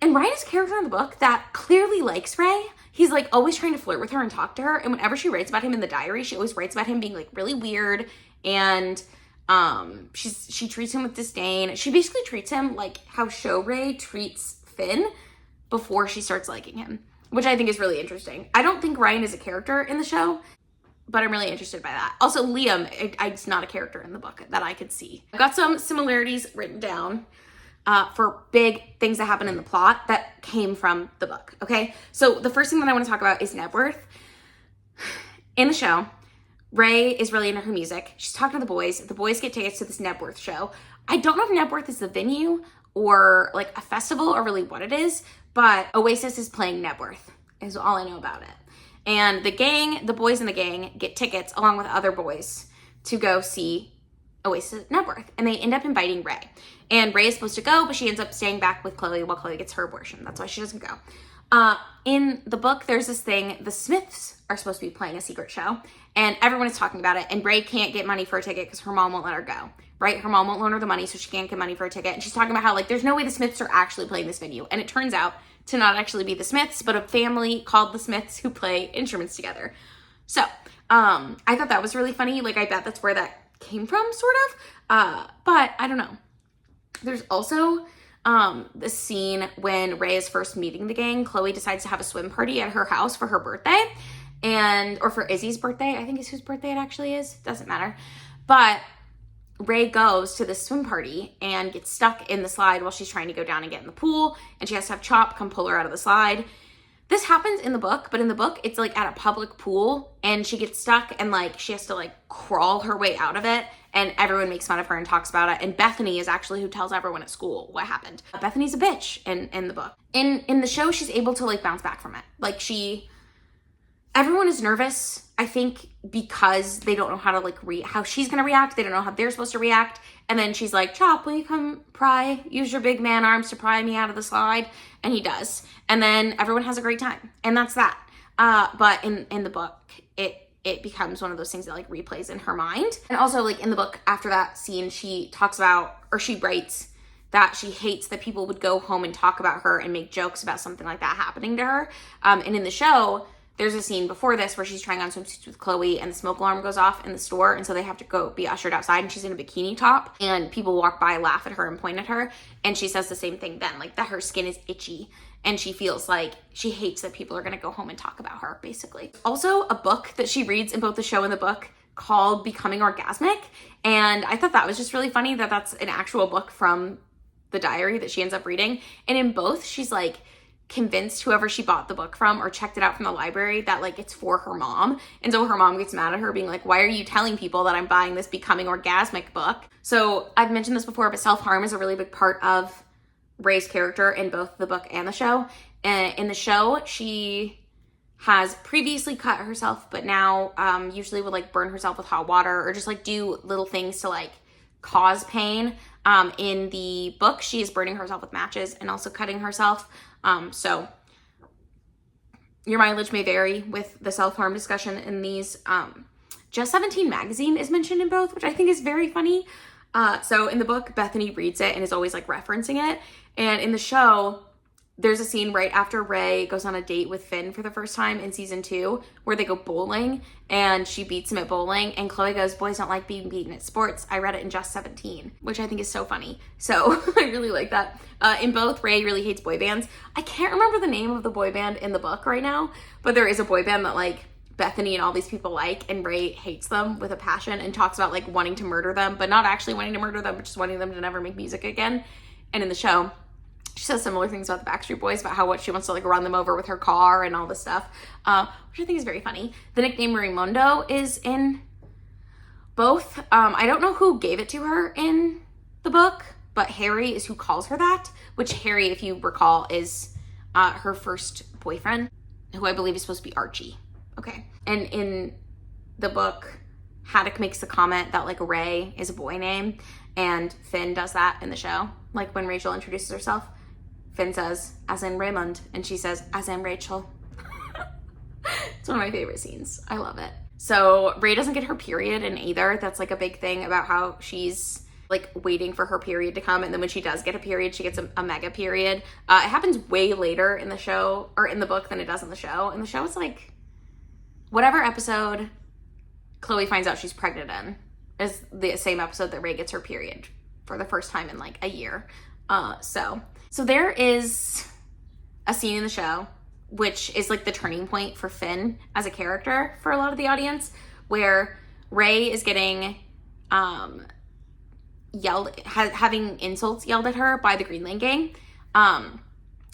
and Ryan is a character in the book that clearly likes Rae. He's like always trying to flirt with her and talk to her. And whenever she writes about him in the diary, she always writes about him being like really weird. And she treats him with disdain. She basically treats him like how Rae treats Finn before she starts liking him, which I think is really interesting. I don't think Ryan is a character in the show, but I'm really interested by that. Also, Liam, it's not a character in the book that I could see. I've got some similarities written down for big things that happen in the plot that came from the book, okay? So the first thing that I want to talk about is Nebworth. In the show, Rae is really into her music. She's talking to the boys. The boys get tickets to this Nebworth show. I don't know if Nebworth is the venue or like a festival or really what it is, but Oasis is playing Nebworth is all I know about it. And the boys in the gang get tickets along with other boys to go see Oasis at Nebworth. And they end up inviting Rae. And Rae is supposed to go, but she ends up staying back with Chloe while Chloe gets her abortion. That's why she doesn't go. In the book, there's this thing, the Smiths are supposed to be playing a secret show, and everyone is talking about it, and Rae can't get money for a ticket because her mom won't let her go, right? Her mom won't loan her the money, so she can't get money for a ticket, and she's talking about how, like, there's no way the Smiths are actually playing this venue, and it turns out to not actually be the Smiths, but a family called the Smiths who play instruments together. So, I thought that was really funny. Like, I bet that's where that came from, sort of, but I don't know. There's also the scene when Rae is first meeting the gang. Chloe decides to have a swim party at her house for her birthday, or for Izzy's birthday, I think is whose birthday it actually is. Doesn't matter. But Rae goes to this swim party and gets stuck in the slide while she's trying to go down and get in the pool, and she has to have Chop come pull her out of the slide. This happens in the book, but in the book, it's like at a public pool, and she gets stuck, and like she has to like crawl her way out of it, and everyone makes fun of her and talks about it. And Bethany is actually who tells everyone at school what happened. Bethany's a bitch in the book. In the show, she's able to like bounce back from it. Like everyone is nervous, I think, because they don't know how to like how she's gonna react. They don't know how they're supposed to react. And then she's like, Chop, will you come use your big man arms to pry me out of the slide? And he does. And then everyone has a great time. And that's that. But in the book, it becomes one of those things that like replays in her mind. And also like in the book, after that scene, she talks about, or she writes that she hates that people would go home and talk about her and make jokes about something like that happening to her. And in the show, there's a scene before this where she's trying on swimsuits with Chloe and the smoke alarm goes off in the store. And so they have to go be ushered outside and she's in a bikini top and people walk by, laugh at her and point at her. And she says the same thing then, like that her skin is itchy and she feels like she hates that people are going to go home and talk about her, basically. Also, a book that she reads in both the show and the book called Becoming Orgasmic. And I thought that was just really funny that that's an actual book from the diary that she ends up reading. And in both, she's like convinced whoever she bought the book from or checked it out from the library that like it's for her mom. And so her mom gets mad at her being like, why are you telling people that I'm buying this Becoming Orgasmic book? So I've mentioned this before, but self-harm is a really big part of Rae's character in both the book and the show. In the show, she has previously cut herself, but now usually would like burn herself with hot water or just like do little things to like cause pain. In the book, she is burning herself with matches and also cutting herself. So your mileage may vary with the self-harm discussion in these. Just 17 magazine is mentioned in both, which I think is very funny. So in the book, Bethany reads it and is always like referencing it. And in the show, there's a scene right after Rae goes on a date with Finn for the first time in season 2 where they go bowling and she beats him at bowling and Chloe goes, boys don't like being beaten at sports. I read it in Just 17, which I think is so funny. So I really like that. In both, Rae really hates boy bands. I can't remember the name of the boy band in the book right now, but there is a boy band that like Bethany and all these people like, and Rae hates them with a passion and talks about like wanting to murder them, but not actually wanting to murder them, but just wanting them to never make music again. And in the show, she says similar things about the Backstreet Boys, about how she wants to like run them over with her car and all this stuff, which I think is very funny. The nickname Raymundo is in both. I don't know who gave it to her in the book, but Harry is who calls her that, which Harry, if you recall, is her first boyfriend, who I believe is supposed to be Archie. Okay. And in the book, Haddock makes the comment that like Rae is a boy name, and Finn does that in the show. Like when Rachel introduces herself, Finn says, as in Raymond, and she says, as in Rachel. It's one of my favorite scenes. I love it. So Rae doesn't get her period in either. That's like a big thing about how she's like waiting for her period to come. And then when she does get a period, she gets a mega period. It happens way later in the show or in the book than it does in the show. In the show, it's like whatever episode Chloe finds out she's pregnant in is the same episode that Rae gets her period for the first time in like a year. So there is a scene in the show, which is like the turning point for Finn as a character for a lot of the audience, where Rae is getting having insults yelled at her by the Green Lane gang. And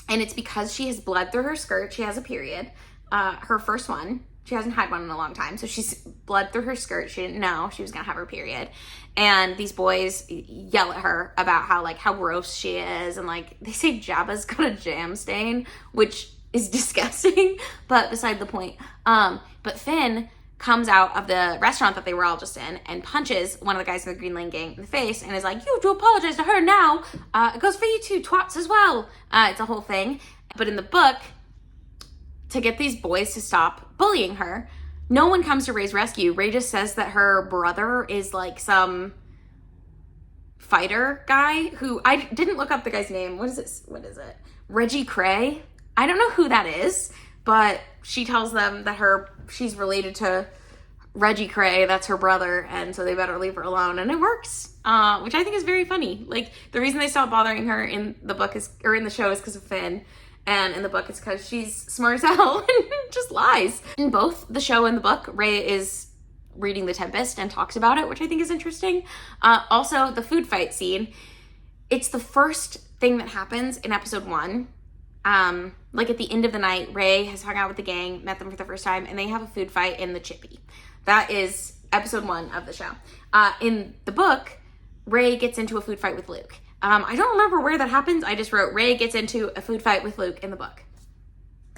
it's because she has bled through her skirt. She has a period, her first one. She hasn't had one in a long time. So she's bled through her skirt. She didn't know she was going to have her period. And these boys yell at her about how gross she is. And like they say Jabba's got a jam stain, which is disgusting, but beside the point. But Finn comes out of the restaurant that they were all just in and punches one of the guys in the Green Lane gang in the face and is like, you have to apologize to her now. It goes for you two twats as well. It's a whole thing. But in the book, to get these boys to stop bullying her, no one comes to Rae's rescue. Rae just says that her brother is like some fighter guy who, I didn't look up the guy's name. What is it? Reggie Cray? I don't know who that is, but she tells them that she's related to Reggie Cray, that's her brother, and so they better leave her alone. And it works, which I think is very funny. Like the reason they stop bothering her in the book in the show is because of Finn. And in the book, it's because she's smart as hell and just lies. In both the show and the book, Rae is reading The Tempest and talks about it, which I think is interesting. Also, the food fight scene. It's the first thing that happens in episode 1. Like at the end of the night, Rae has hung out with the gang, met them for the first time, and they have a food fight in the Chippy. That is episode 1 of the show. In the book, Rae gets into a food fight with Luke. I don't remember where that happens. I just wrote Rae gets into a food fight with Luke in the book.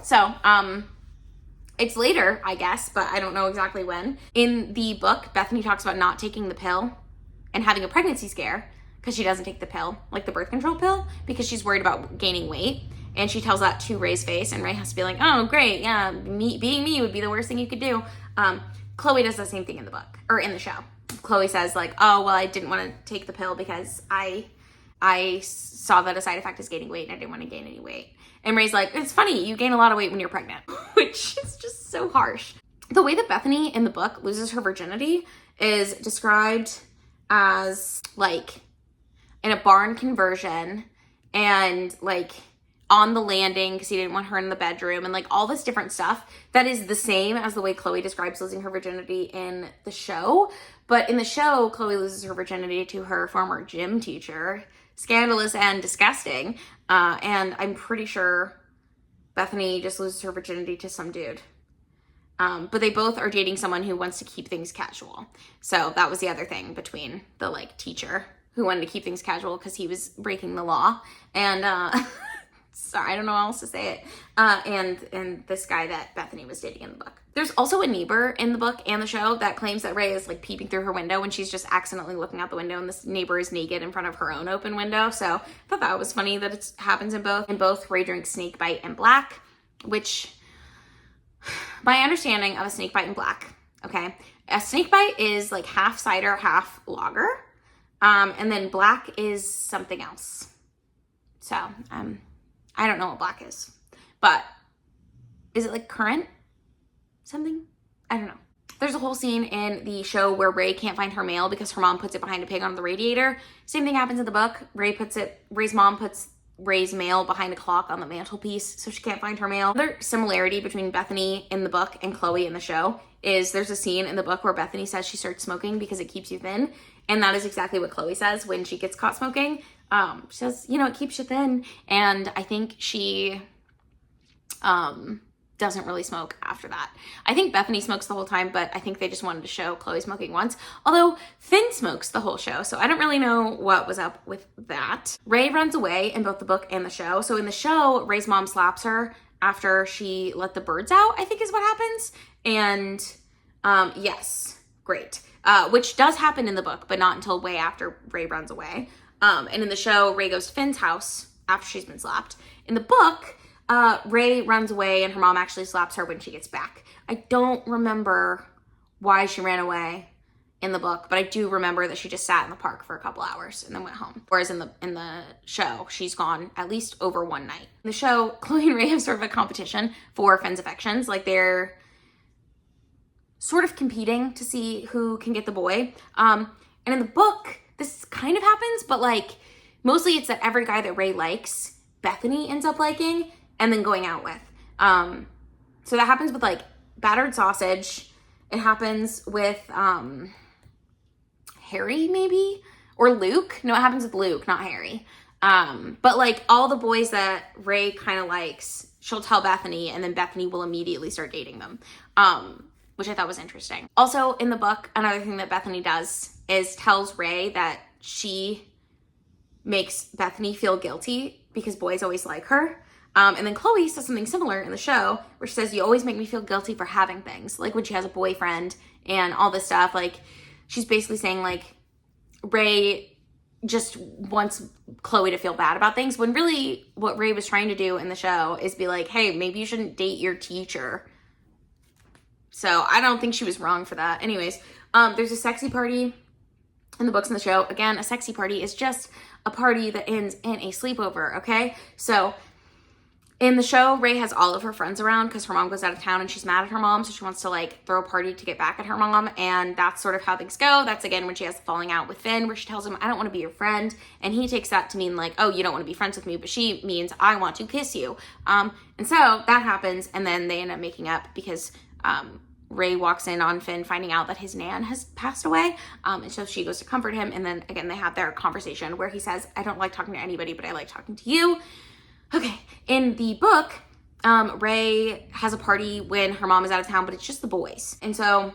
So, it's later, I guess, but I don't know exactly when. In the book, Bethany talks about not taking the pill and having a pregnancy scare because she doesn't take the pill, like the birth control pill, because she's worried about gaining weight. And she tells that to Rae's face, and Rae has to be like, oh, great, yeah, being me would be the worst thing you could do. Chloe does the same thing in the book, or in the show. Chloe says like, oh, well, I didn't want to take the pill because I saw that a side effect is gaining weight and I didn't want to gain any weight. And Rae's like, it's funny, you gain a lot of weight when you're pregnant, which is just so harsh. The way that Bethany in the book loses her virginity is described as like in a barn conversion and like on the landing because he didn't want her in the bedroom and like all this different stuff that is the same as the way Chloe describes losing her virginity in the show. But in the show, Chloe loses her virginity to her former gym teacher. Scandalous and disgusting. And I'm pretty sure Bethany just loses her virginity to some dude. But they both are dating someone who wants to keep things casual. So that was the other thing between the like teacher who wanted to keep things casual because he was breaking the law. And sorry, I don't know how else to say it. And this guy that Bethany was dating in the book. There's also a neighbor in the book and the show that claims that Rae is like peeping through her window when she's just accidentally looking out the window and this neighbor is naked in front of her own open window. So I thought that was funny that it happens in both. In both, Rae drinks snake bite and black, which my understanding of a snake bite and black, okay? A snake bite is like half cider, half lager. And then black is something else. So, I don't know what black is, but is it like currant something? I don't know. There's a whole scene in the show where Rae can't find her mail because her mom puts it behind a pig on the radiator. Same thing happens in the book. Rae's mom puts Rae's mail behind a clock on the mantelpiece, so she can't find her mail. Another similarity between Bethany in the book and Chloe in the show is there's a scene in the book where Bethany says she starts smoking because it keeps you thin. And that is exactly what Chloe says when she gets caught smoking. She says, you know, it keeps you thin. And I think she doesn't really smoke after that. I think Bethany smokes the whole time, but I think they just wanted to show Chloe smoking once. Although Finn smokes the whole show, so I don't really know what was up with that. Rae runs away in both the book and the show. So in the show, Rae's mom slaps her after she let the birds out, I think is what happens. And yes, great. Which does happen in the book, but not until way after Rae runs away. And in the show, Rae goes to Finn's house after she's been slapped. In the book, Rae runs away and her mom actually slaps her when she gets back. I don't remember why she ran away in the book, but I do remember that she just sat in the park for a couple hours and then went home. Whereas in the show, she's gone at least over one night. In the show, Chloe and Rae have sort of a competition for Finn's affections. Like they're sort of competing to see who can get the boy. And in the book, this kind of happens, but like mostly it's that every guy that Rae likes, Bethany ends up liking and then going out with. So that happens with like battered sausage. It happens with Harry maybe, or Luke. No, it happens with Luke, not Harry. But like all the boys that Rae kind of likes, she'll tell Bethany and then Bethany will immediately start dating them. Which I thought was interesting. Also in the book, another thing that Bethany does is tells Rae that she makes Bethany feel guilty because boys always like her. And then Chloe says something similar in the show where she says, you always make me feel guilty for having things. Like when she has a boyfriend and all this stuff, like she's basically saying like Rae just wants Chloe to feel bad about things when really what Rae was trying to do in the show is be like, hey, maybe you shouldn't date your teacher. So I don't think she was wrong for that. Anyways, there's a sexy party in the books and the show. Again, a sexy party is just a party that ends in a sleepover, okay? So in the show, Rae has all of her friends around because her mom goes out of town and she's mad at her mom. So she wants to like throw a party to get back at her mom. And that's sort of how things go. That's again when she has the falling out with Finn where she tells him, I don't want to be your friend. And he takes that to mean like, oh, you don't want to be friends with me. But she means, I want to kiss you. And so that happens. And then they end up making up because Rae walks in on Finn finding out that his nan has passed away. And so she goes to comfort him. And then again, they have their conversation where he says, I don't like talking to anybody, but I like talking to you. Okay, in the book, Rae has a party when her mom is out of town, but it's just the boys. And so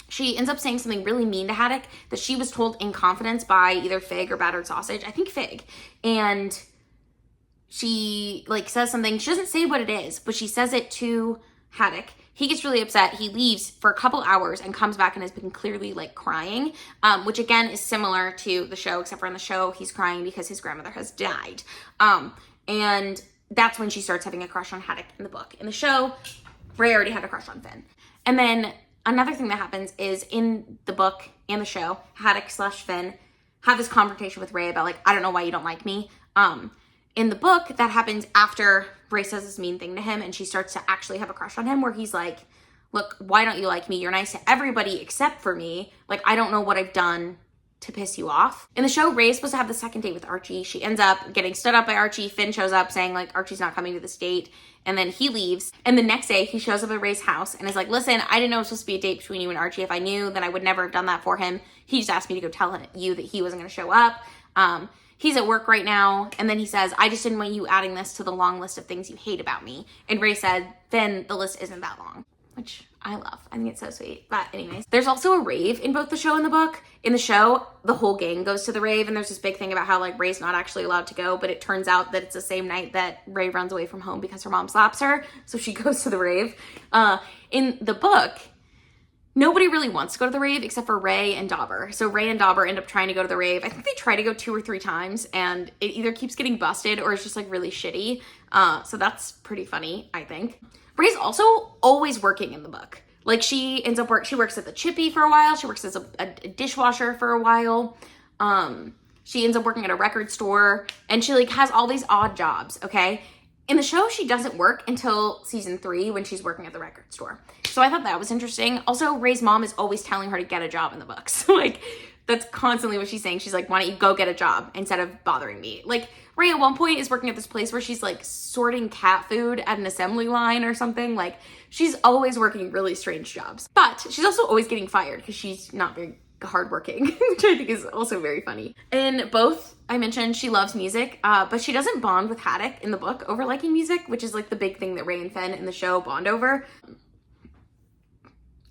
she ends up saying something really mean to Haddock that she was told in confidence by either Fig or Battered Sausage. I think Fig. And she like says something, she doesn't say what it is, but she says it to Haddock. He gets really upset. He leaves for a couple hours and comes back and has been clearly like crying, which again is similar to the show, except for in the show, he's crying because his grandmother has died. And that's when she starts having a crush on Haddock in the book. In the show, Rae already had a crush on Finn. And then another thing that happens is in the book and the show, Haddock / Finn have this confrontation with Rae about like, I don't know why you don't like me. In the book, that happens after Rae says this mean thing to him and she starts to actually have a crush on him, where he's like, look, why don't you like me? You're nice to everybody except for me. Like, I don't know what I've done to piss you off. In the show, Rae is supposed to have the second date with Archie. She ends up getting stood up by Archie. Finn shows up saying, like, Archie's not coming to this date. And then he leaves. And the next day, he shows up at Rae's house and is like, listen, I didn't know it was supposed to be a date between you and Archie. If I knew, then I would never have done that for him. He just asked me to go tell you that he wasn't going to show up. He's at work right now. And then he says, I just didn't want you adding this to the long list of things you hate about me. And Rae said, Finn, the list isn't that long. Which I love. I think it's so sweet. But anyways, there's also a rave in both the show and the book. In the show, the whole gang goes to the rave, and there's this big thing about how, like, Rae's not actually allowed to go, but it turns out that it's the same night that Rae runs away from home because her mom slaps her, so she goes to the rave. In the book, nobody really wants to go to the rave except for Rae and Dauber. So Rae and Dauber end up trying to go to the rave. I think they try to go 2 or 3 times, and it either keeps getting busted or it's just, like, really shitty. So that's pretty funny, I think. Rae's also always working in the book. Like, she ends up she works at the Chippy for a while. She works as a dishwasher for a while. She ends up working at a record store, and she, like, has all these odd jobs, okay? In the show, she doesn't work until season 3 when she's working at the record store. So I thought that was interesting. Also, Rae's mom is always telling her to get a job in the books. Like, that's constantly what she's saying. She's like, why don't you go get a job instead of bothering me? Like, Rae at one point is working at this place where she's, like, sorting cat food at an assembly line or something. Like, she's always working really strange jobs. But she's also always getting fired because she's not very hardworking, which I think is also very funny. In both, I mentioned she loves music, but she doesn't bond with Haddock in the book over liking music, which is, like, the big thing that Rae and Finn in the show bond over.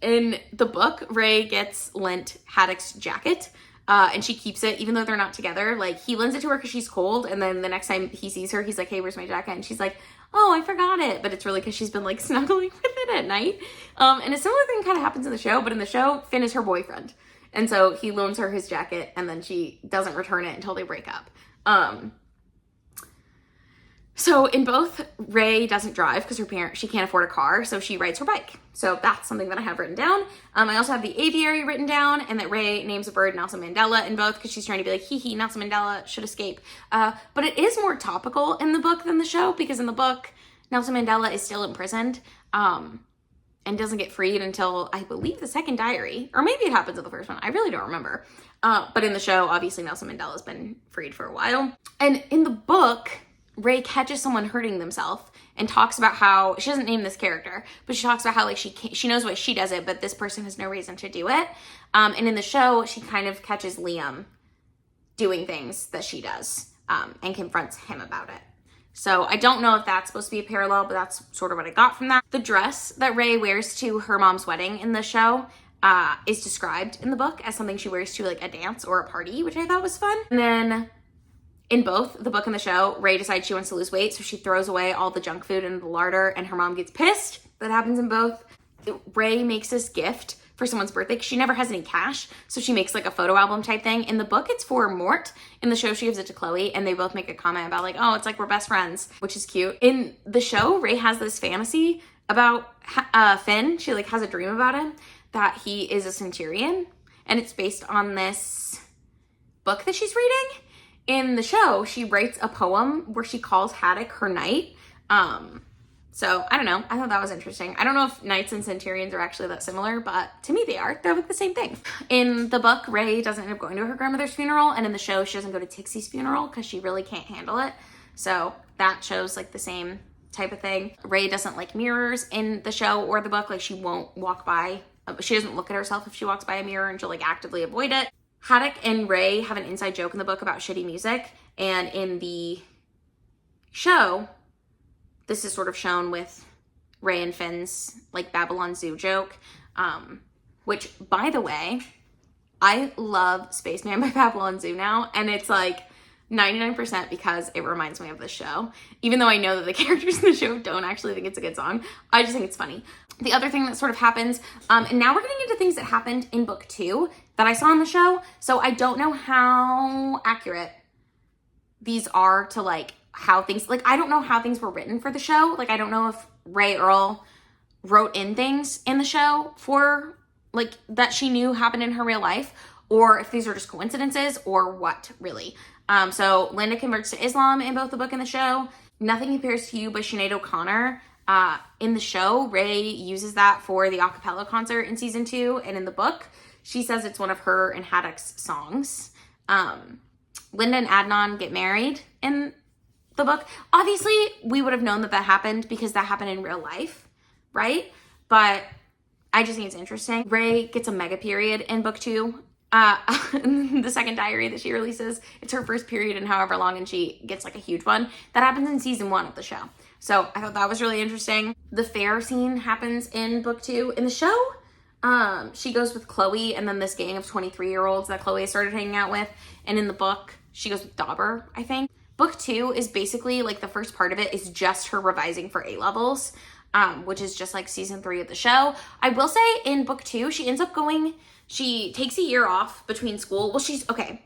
In the book, Rae gets lent Haddock's jacket, and she keeps it even though they're not together. Like, he lends it to her because she's cold, and then the next time he sees her, he's like, hey, where's my jacket? And she's like, oh, I forgot it. But it's really because she's been, like, snuggling with it at night. And a similar thing kind of happens in the show, but in the show, Finn is her boyfriend. And so he loans her his jacket, and then she doesn't return it until they break up. So in both, Rae doesn't drive because she can't afford a car, so she rides her bike. So that's something that I have written down. I also have the aviary written down, and that Rae names a bird Nelson Mandela in both because she's trying to be like, hee hee, Nelson Mandela should escape. But it is more topical in the book than the show, because in the book, Nelson Mandela is still imprisoned and doesn't get freed until, I believe, the second diary. Or maybe it happens in the first one. I really don't remember. But in the show, obviously, Nelson Mandela's been freed for a while. And in the book, Rae catches someone hurting themselves and talks about how, she doesn't name this character, but she talks about how, like, she knows why she does it, but this person has no reason to do it. And in the show, she kind of catches Liam doing things that she does and confronts him about it. So I don't know if that's supposed to be a parallel, but that's sort of what I got from that. The dress that Rae wears to her mom's wedding in the show is described in the book as something she wears to, like, a dance or a party, which I thought was fun. And then in both the book and the show, Rae decides she wants to lose weight, so she throws away all the junk food in the larder, and her mom gets pissed. That happens in both. Rae makes this gift for someone's birthday because she never has any cash, so she makes, like, a photo album type thing. In the book, it's for Mort. In the show, she gives it to Chloe, and they both make a comment about, like, oh, it's like we're best friends, which is cute. In the show, Rae has this fantasy about Finn. She, like, has a dream about him, that he is a centurion, and it's based on this book that she's reading. In the show, she writes a poem where she calls Haddock her knight. So I don't know. I thought that was interesting. I don't know if knights and centurions are actually that similar, but to me they are. They're like the same thing. In the book, Rae doesn't end up going to her grandmother's funeral, and in the show, she doesn't go to Tixie's funeral because she really can't handle it. So that shows, like, the same type of thing. Rae doesn't like mirrors in the show or the book. Like, she won't walk by. She doesn't look at herself if she walks by a mirror, and she'll, like, actively avoid it. Haddock and Rae have an inside joke in the book about shitty music, and in the show, this is sort of shown with Rae and Finn's, like, Babylon Zoo joke, which, by the way, I love Spaceman by Babylon Zoo now, and it's, like, 99% because it reminds me of the show. Even though I know that the characters in the show don't actually think it's a good song, I just think it's funny. The other thing that sort of happens, and now we're getting into things that happened in book 2 that I saw in the show, so I don't know how accurate these are to, like, how things, like, I don't know how things were written for the show. Like, I don't know if Rae Earl wrote in things in the show for, like, that she knew happened in her real life, or if these are just coincidences or what, really. So Linda converts to Islam in both the book and the show. Nothing Compares to You by Sinead O'Connor. In the show, Rae uses that for the a cappella concert in season 2, and in the book, she says it's one of her and Haddock's songs. Linda and Adnan get married in the book. Obviously, we would have known that happened because that happened in real life, right? But I just think it's interesting. Rae gets a mega period in book 2. The second diary that she releases, it's her first period in however long, and she gets like a huge one. That happens in season 1 of the show. So I thought that was really interesting. The fair scene happens in book 2. In the show, she goes with Chloe and then this gang of 23-year-olds that Chloe started hanging out with. And in the book, she goes with Dauber, I think. Book 2 is basically like the first part of it is just her revising for A-levels, which is just like season 3 of the show. I will say in book 2, she ends up she takes a year off between school. Well, so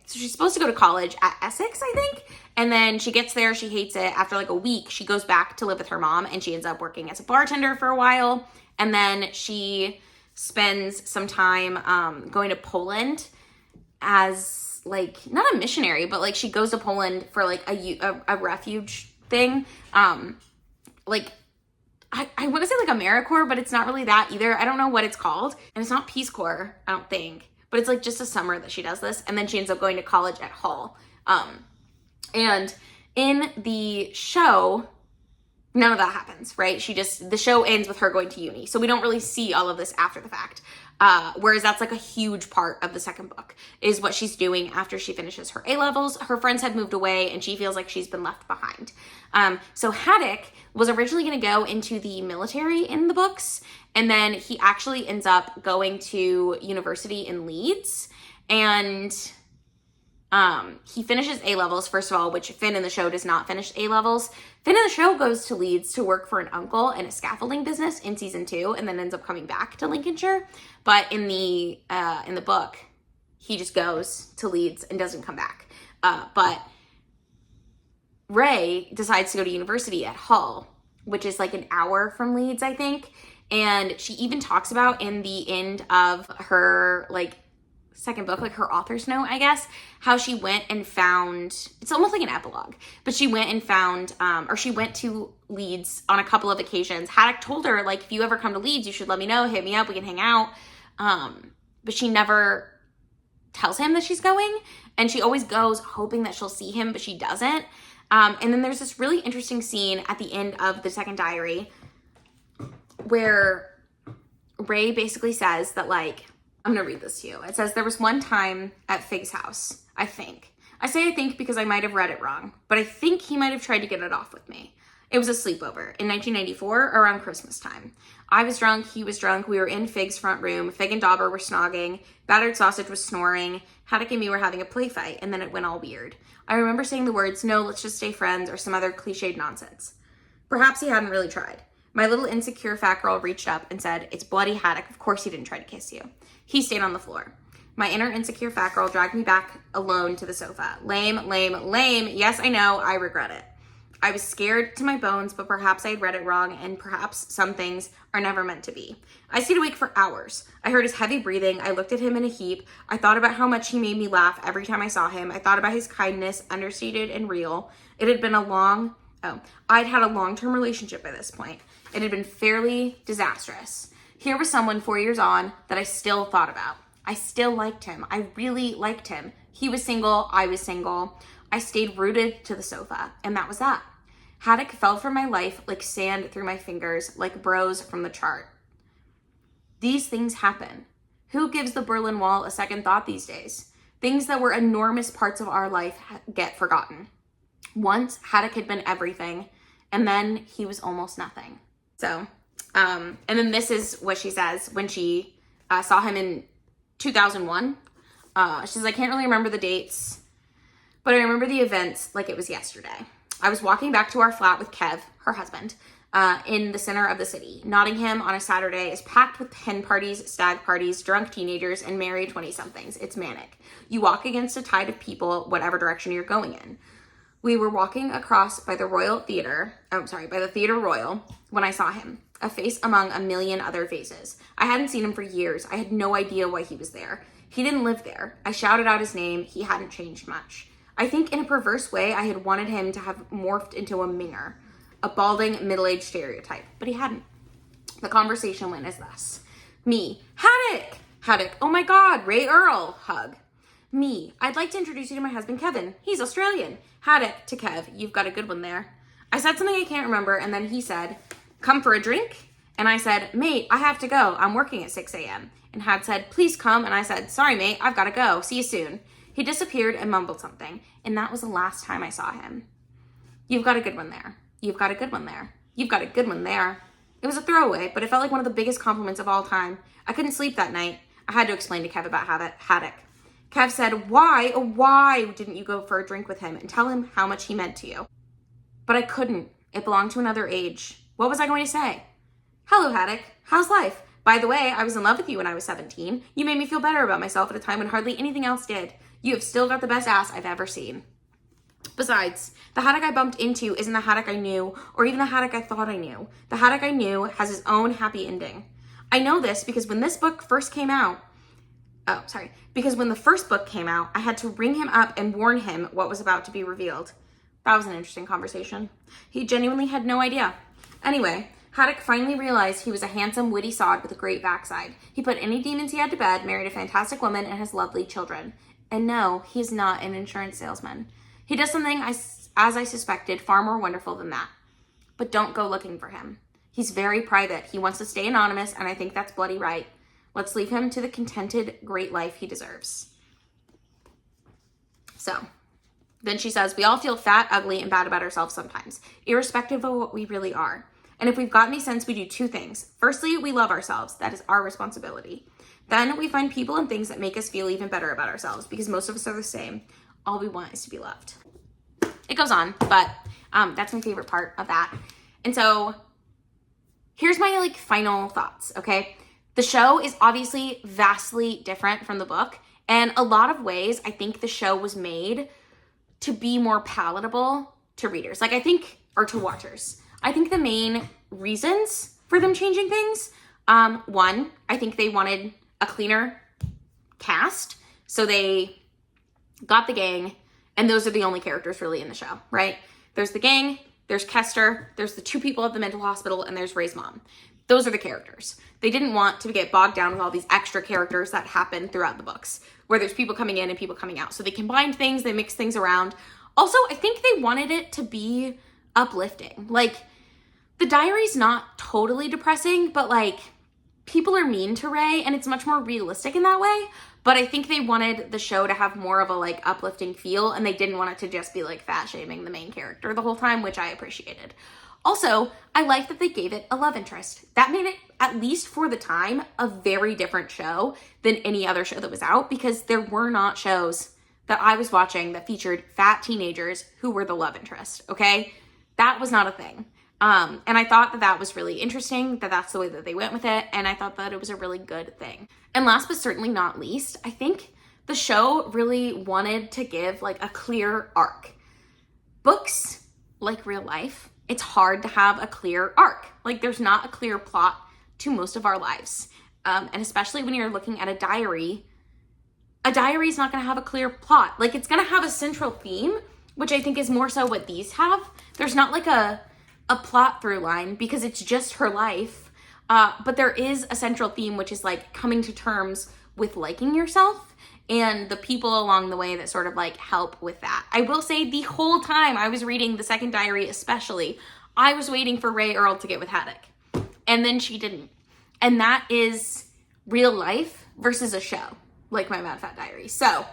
she's supposed to go to college at Essex, I think. And then she gets there, she hates it. After like a week, she goes back to live with her mom and she ends up working as a bartender for a while. And then she spends some time going to Poland as like, not a missionary, but like she goes to Poland for like a refuge thing. Like, I want to say like AmeriCorps, but it's not really that either. I don't know what it's called. And it's not Peace Corps, I don't think. But it's like just a summer that she does this. And then she ends up going to college at Hull. And in the show, none of that happens, right? The show ends with her going to uni. So we don't really see all of this after the fact. Whereas that's like a huge part of the second book is what she's doing after she finishes her A-levels. Her friends have moved away and she feels like she's been left behind. So Haddock was originally going to go into the military in the books. And then he actually ends up going to university in Leeds. And he finishes A-levels, first of all, which Finn in the show does not finish A-levels. Finn in the show goes to Leeds to work for an uncle in a scaffolding business in season 2 and then ends up coming back to Lincolnshire. But in the book, he just goes to Leeds and doesn't come back. But Rae decides to go to university at Hull, which is like an hour from Leeds, I think. And she even talks about in the end of her like second book, like her author's note, I guess, how she went and found, it's almost like an epilogue, but she went and found, or she went to Leeds on a couple of occasions. Haddock told her, like, if you ever come to Leeds, you should let me know, hit me up, we can hang out. But she never tells him that she's going, and she always goes hoping that she'll see him, but she doesn't. And then there's this really interesting scene at the end of the second diary where Rae basically says that, like, I'm going to read this to you. It says, there was one time at Fig's house, I think. I say I think because I might have read it wrong, but I think he might have tried to get it off with me. It was a sleepover in 1994 around Christmas time. I was drunk, he was drunk, we were in Fig's front room, Fig and Dauber were snogging, Battered Sausage was snoring, Haddock and me were having a play fight, and then it went all weird. I remember saying the words, no, let's just stay friends, or some other cliched nonsense. Perhaps he hadn't really tried. My little insecure fat girl reached up and said, it's bloody Haddock, of course he didn't try to kiss you. He stayed on the floor. My inner insecure fat girl dragged me back alone to the sofa. Lame, lame, lame. Yes, I know, I regret it. I was scared to my bones, but perhaps I had read it wrong, and perhaps some things are never meant to be. I stayed awake for hours. I heard his heavy breathing. I looked at him in a heap. I thought about how much he made me laugh every time I saw him. I thought about his kindness, understated and real. I'd had a long-term relationship by this point. It had been fairly disastrous. Here was someone 4 years on that I still thought about. I still liked him. I really liked him. He was single. I was single. I stayed rooted to the sofa, and that was that. Haddock fell from my life like sand through my fingers, like bros from the chart. These things happen. Who gives the Berlin Wall a second thought these days? Things that were enormous parts of our life get forgotten. Once, Haddock had been everything, and then he was almost nothing. So, and then this is what she says when she saw him in 2001. She says, I can't really remember the dates, but I remember the events like it was yesterday. I was walking back to our flat with Kev, her husband, in the center of the city. Nottingham on a Saturday is packed with hen parties, stag parties, drunk teenagers, and married 20-somethings. It's manic. You walk against a tide of people, whatever direction you're going in. We were walking across by the Theatre Royal when I saw him, a face among a million other faces. I hadn't seen him for years. I had no idea why he was there. He didn't live there. I shouted out his name. He hadn't changed much. I think in a perverse way, I had wanted him to have morphed into a minger, a balding, middle-aged stereotype, but he hadn't. The conversation went as thus. Me, Haddock! Haddock, oh my God, Rae Earl, hug. Me, I'd like to introduce you to my husband, Kevin. He's Australian. Haddock to Kev, you've got a good one there. I said something I can't remember, and then he said, come for a drink? And I said, mate, I have to go. I'm working at 6 a.m. And Had said, please come. And I said, sorry, mate, I've got to go. See you soon. He disappeared and mumbled something. And that was the last time I saw him. You've got a good one there. You've got a good one there. You've got a good one there. It was a throwaway, but it felt like one of the biggest compliments of all time. I couldn't sleep that night. I had to explain to Kev about Haddock. Kev said, why didn't you go for a drink with him and tell him how much he meant to you? But I couldn't. It belonged to another age. What was I going to say? Hello, Haddock. How's life? By the way, I was in love with you when I was 17. You made me feel better about myself at a time when hardly anything else did. You have still got the best ass I've ever seen. Besides, the Haddock I bumped into isn't the Haddock I knew, or even the Haddock I thought I knew. The Haddock I knew has his own happy ending. I know this because when this book first came out, because when the first book came out, I had to ring him up and warn him what was about to be revealed. That was an interesting conversation. He genuinely had no idea. Anyway, Haddock finally realized he was a handsome, witty sod with a great backside. He put any demons he had to bed, married a fantastic woman, and has lovely children. And no, he's not an insurance salesman. He does something, as I suspected, far more wonderful than that. But don't go looking for him. He's very private. He wants to stay anonymous, and I think that's bloody right. Let's leave him to the contented, great life he deserves. So, then she says, we all feel fat, ugly, and bad about ourselves sometimes, irrespective of what we really are. And if we've got any sense, we do two things. Firstly, we love ourselves. That is our responsibility. Then we find people and things that make us feel even better about ourselves because most of us are the same. All we want is to be loved. It goes on, but that's my favorite part of that. And so here's my final thoughts, okay? The show is obviously vastly different from the book. And a lot of ways, I think the show was made to be more palatable to readers. Or to watchers. I think the main reasons for them changing things, one, I think they wanted a cleaner cast. So they got the gang, and those are the only characters really in the show, right? There's the gang, there's Kester, there's the two people at the mental hospital, and there's Ray's mom. Those are the characters. They didn't want to get bogged down with all these extra characters that happen throughout the books, where there's people coming in and people coming out. So they combined things, they mixed things around. Also, I think they wanted it to be uplifting. The diary's not totally depressing, but people are mean to Rae, and it's much more realistic in that way. But I think they wanted the show to have more of a uplifting feel, and they didn't want it to just be fat shaming the main character the whole time, which I appreciated. Also, I like that they gave it a love interest. That made it, at least for the time, a very different show than any other show that was out, because there were not shows that I was watching that featured fat teenagers who were the love interest, okay? That was not a thing. And I thought that that was really interesting, that that's the way that they went with it, and I thought that it was a really good thing. And last but certainly not least, I think the show really wanted to give a clear arc. Books, like real life, it's hard to have a clear arc. There's not a clear plot to most of our lives. And especially when you're looking at a diary is not gonna have a clear plot. It's gonna have a central theme, which I think is more so what these have. There's not a plot through line because it's just her life. But there is a central theme, which is coming to terms with liking yourself and the people along the way that sort of help with that. I will say the whole time I was reading the second diary, especially, I was waiting for Rae Earl to get with Haddock. And then she didn't. And that is real life versus a show, like my Mad Fat Diary. So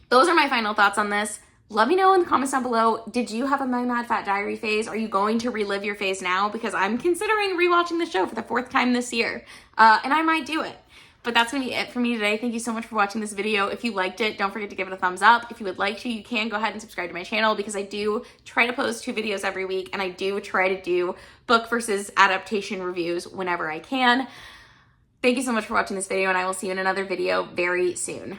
those are my final thoughts on this. Let me know in the comments down below, did you have a My Mad Fat Diary phase? Are you going to relive your phase now? Because I'm considering rewatching the show for the 4th time this year. And I might do it. But that's going to be it for me today. Thank you so much for watching this video. If you liked it, don't forget to give it a thumbs up. If you would like to, you can go ahead and subscribe to my channel because I do try to post 2 videos every week, and I do try to do book versus adaptation reviews whenever I can. Thank you so much for watching this video, and I will see you in another video very soon.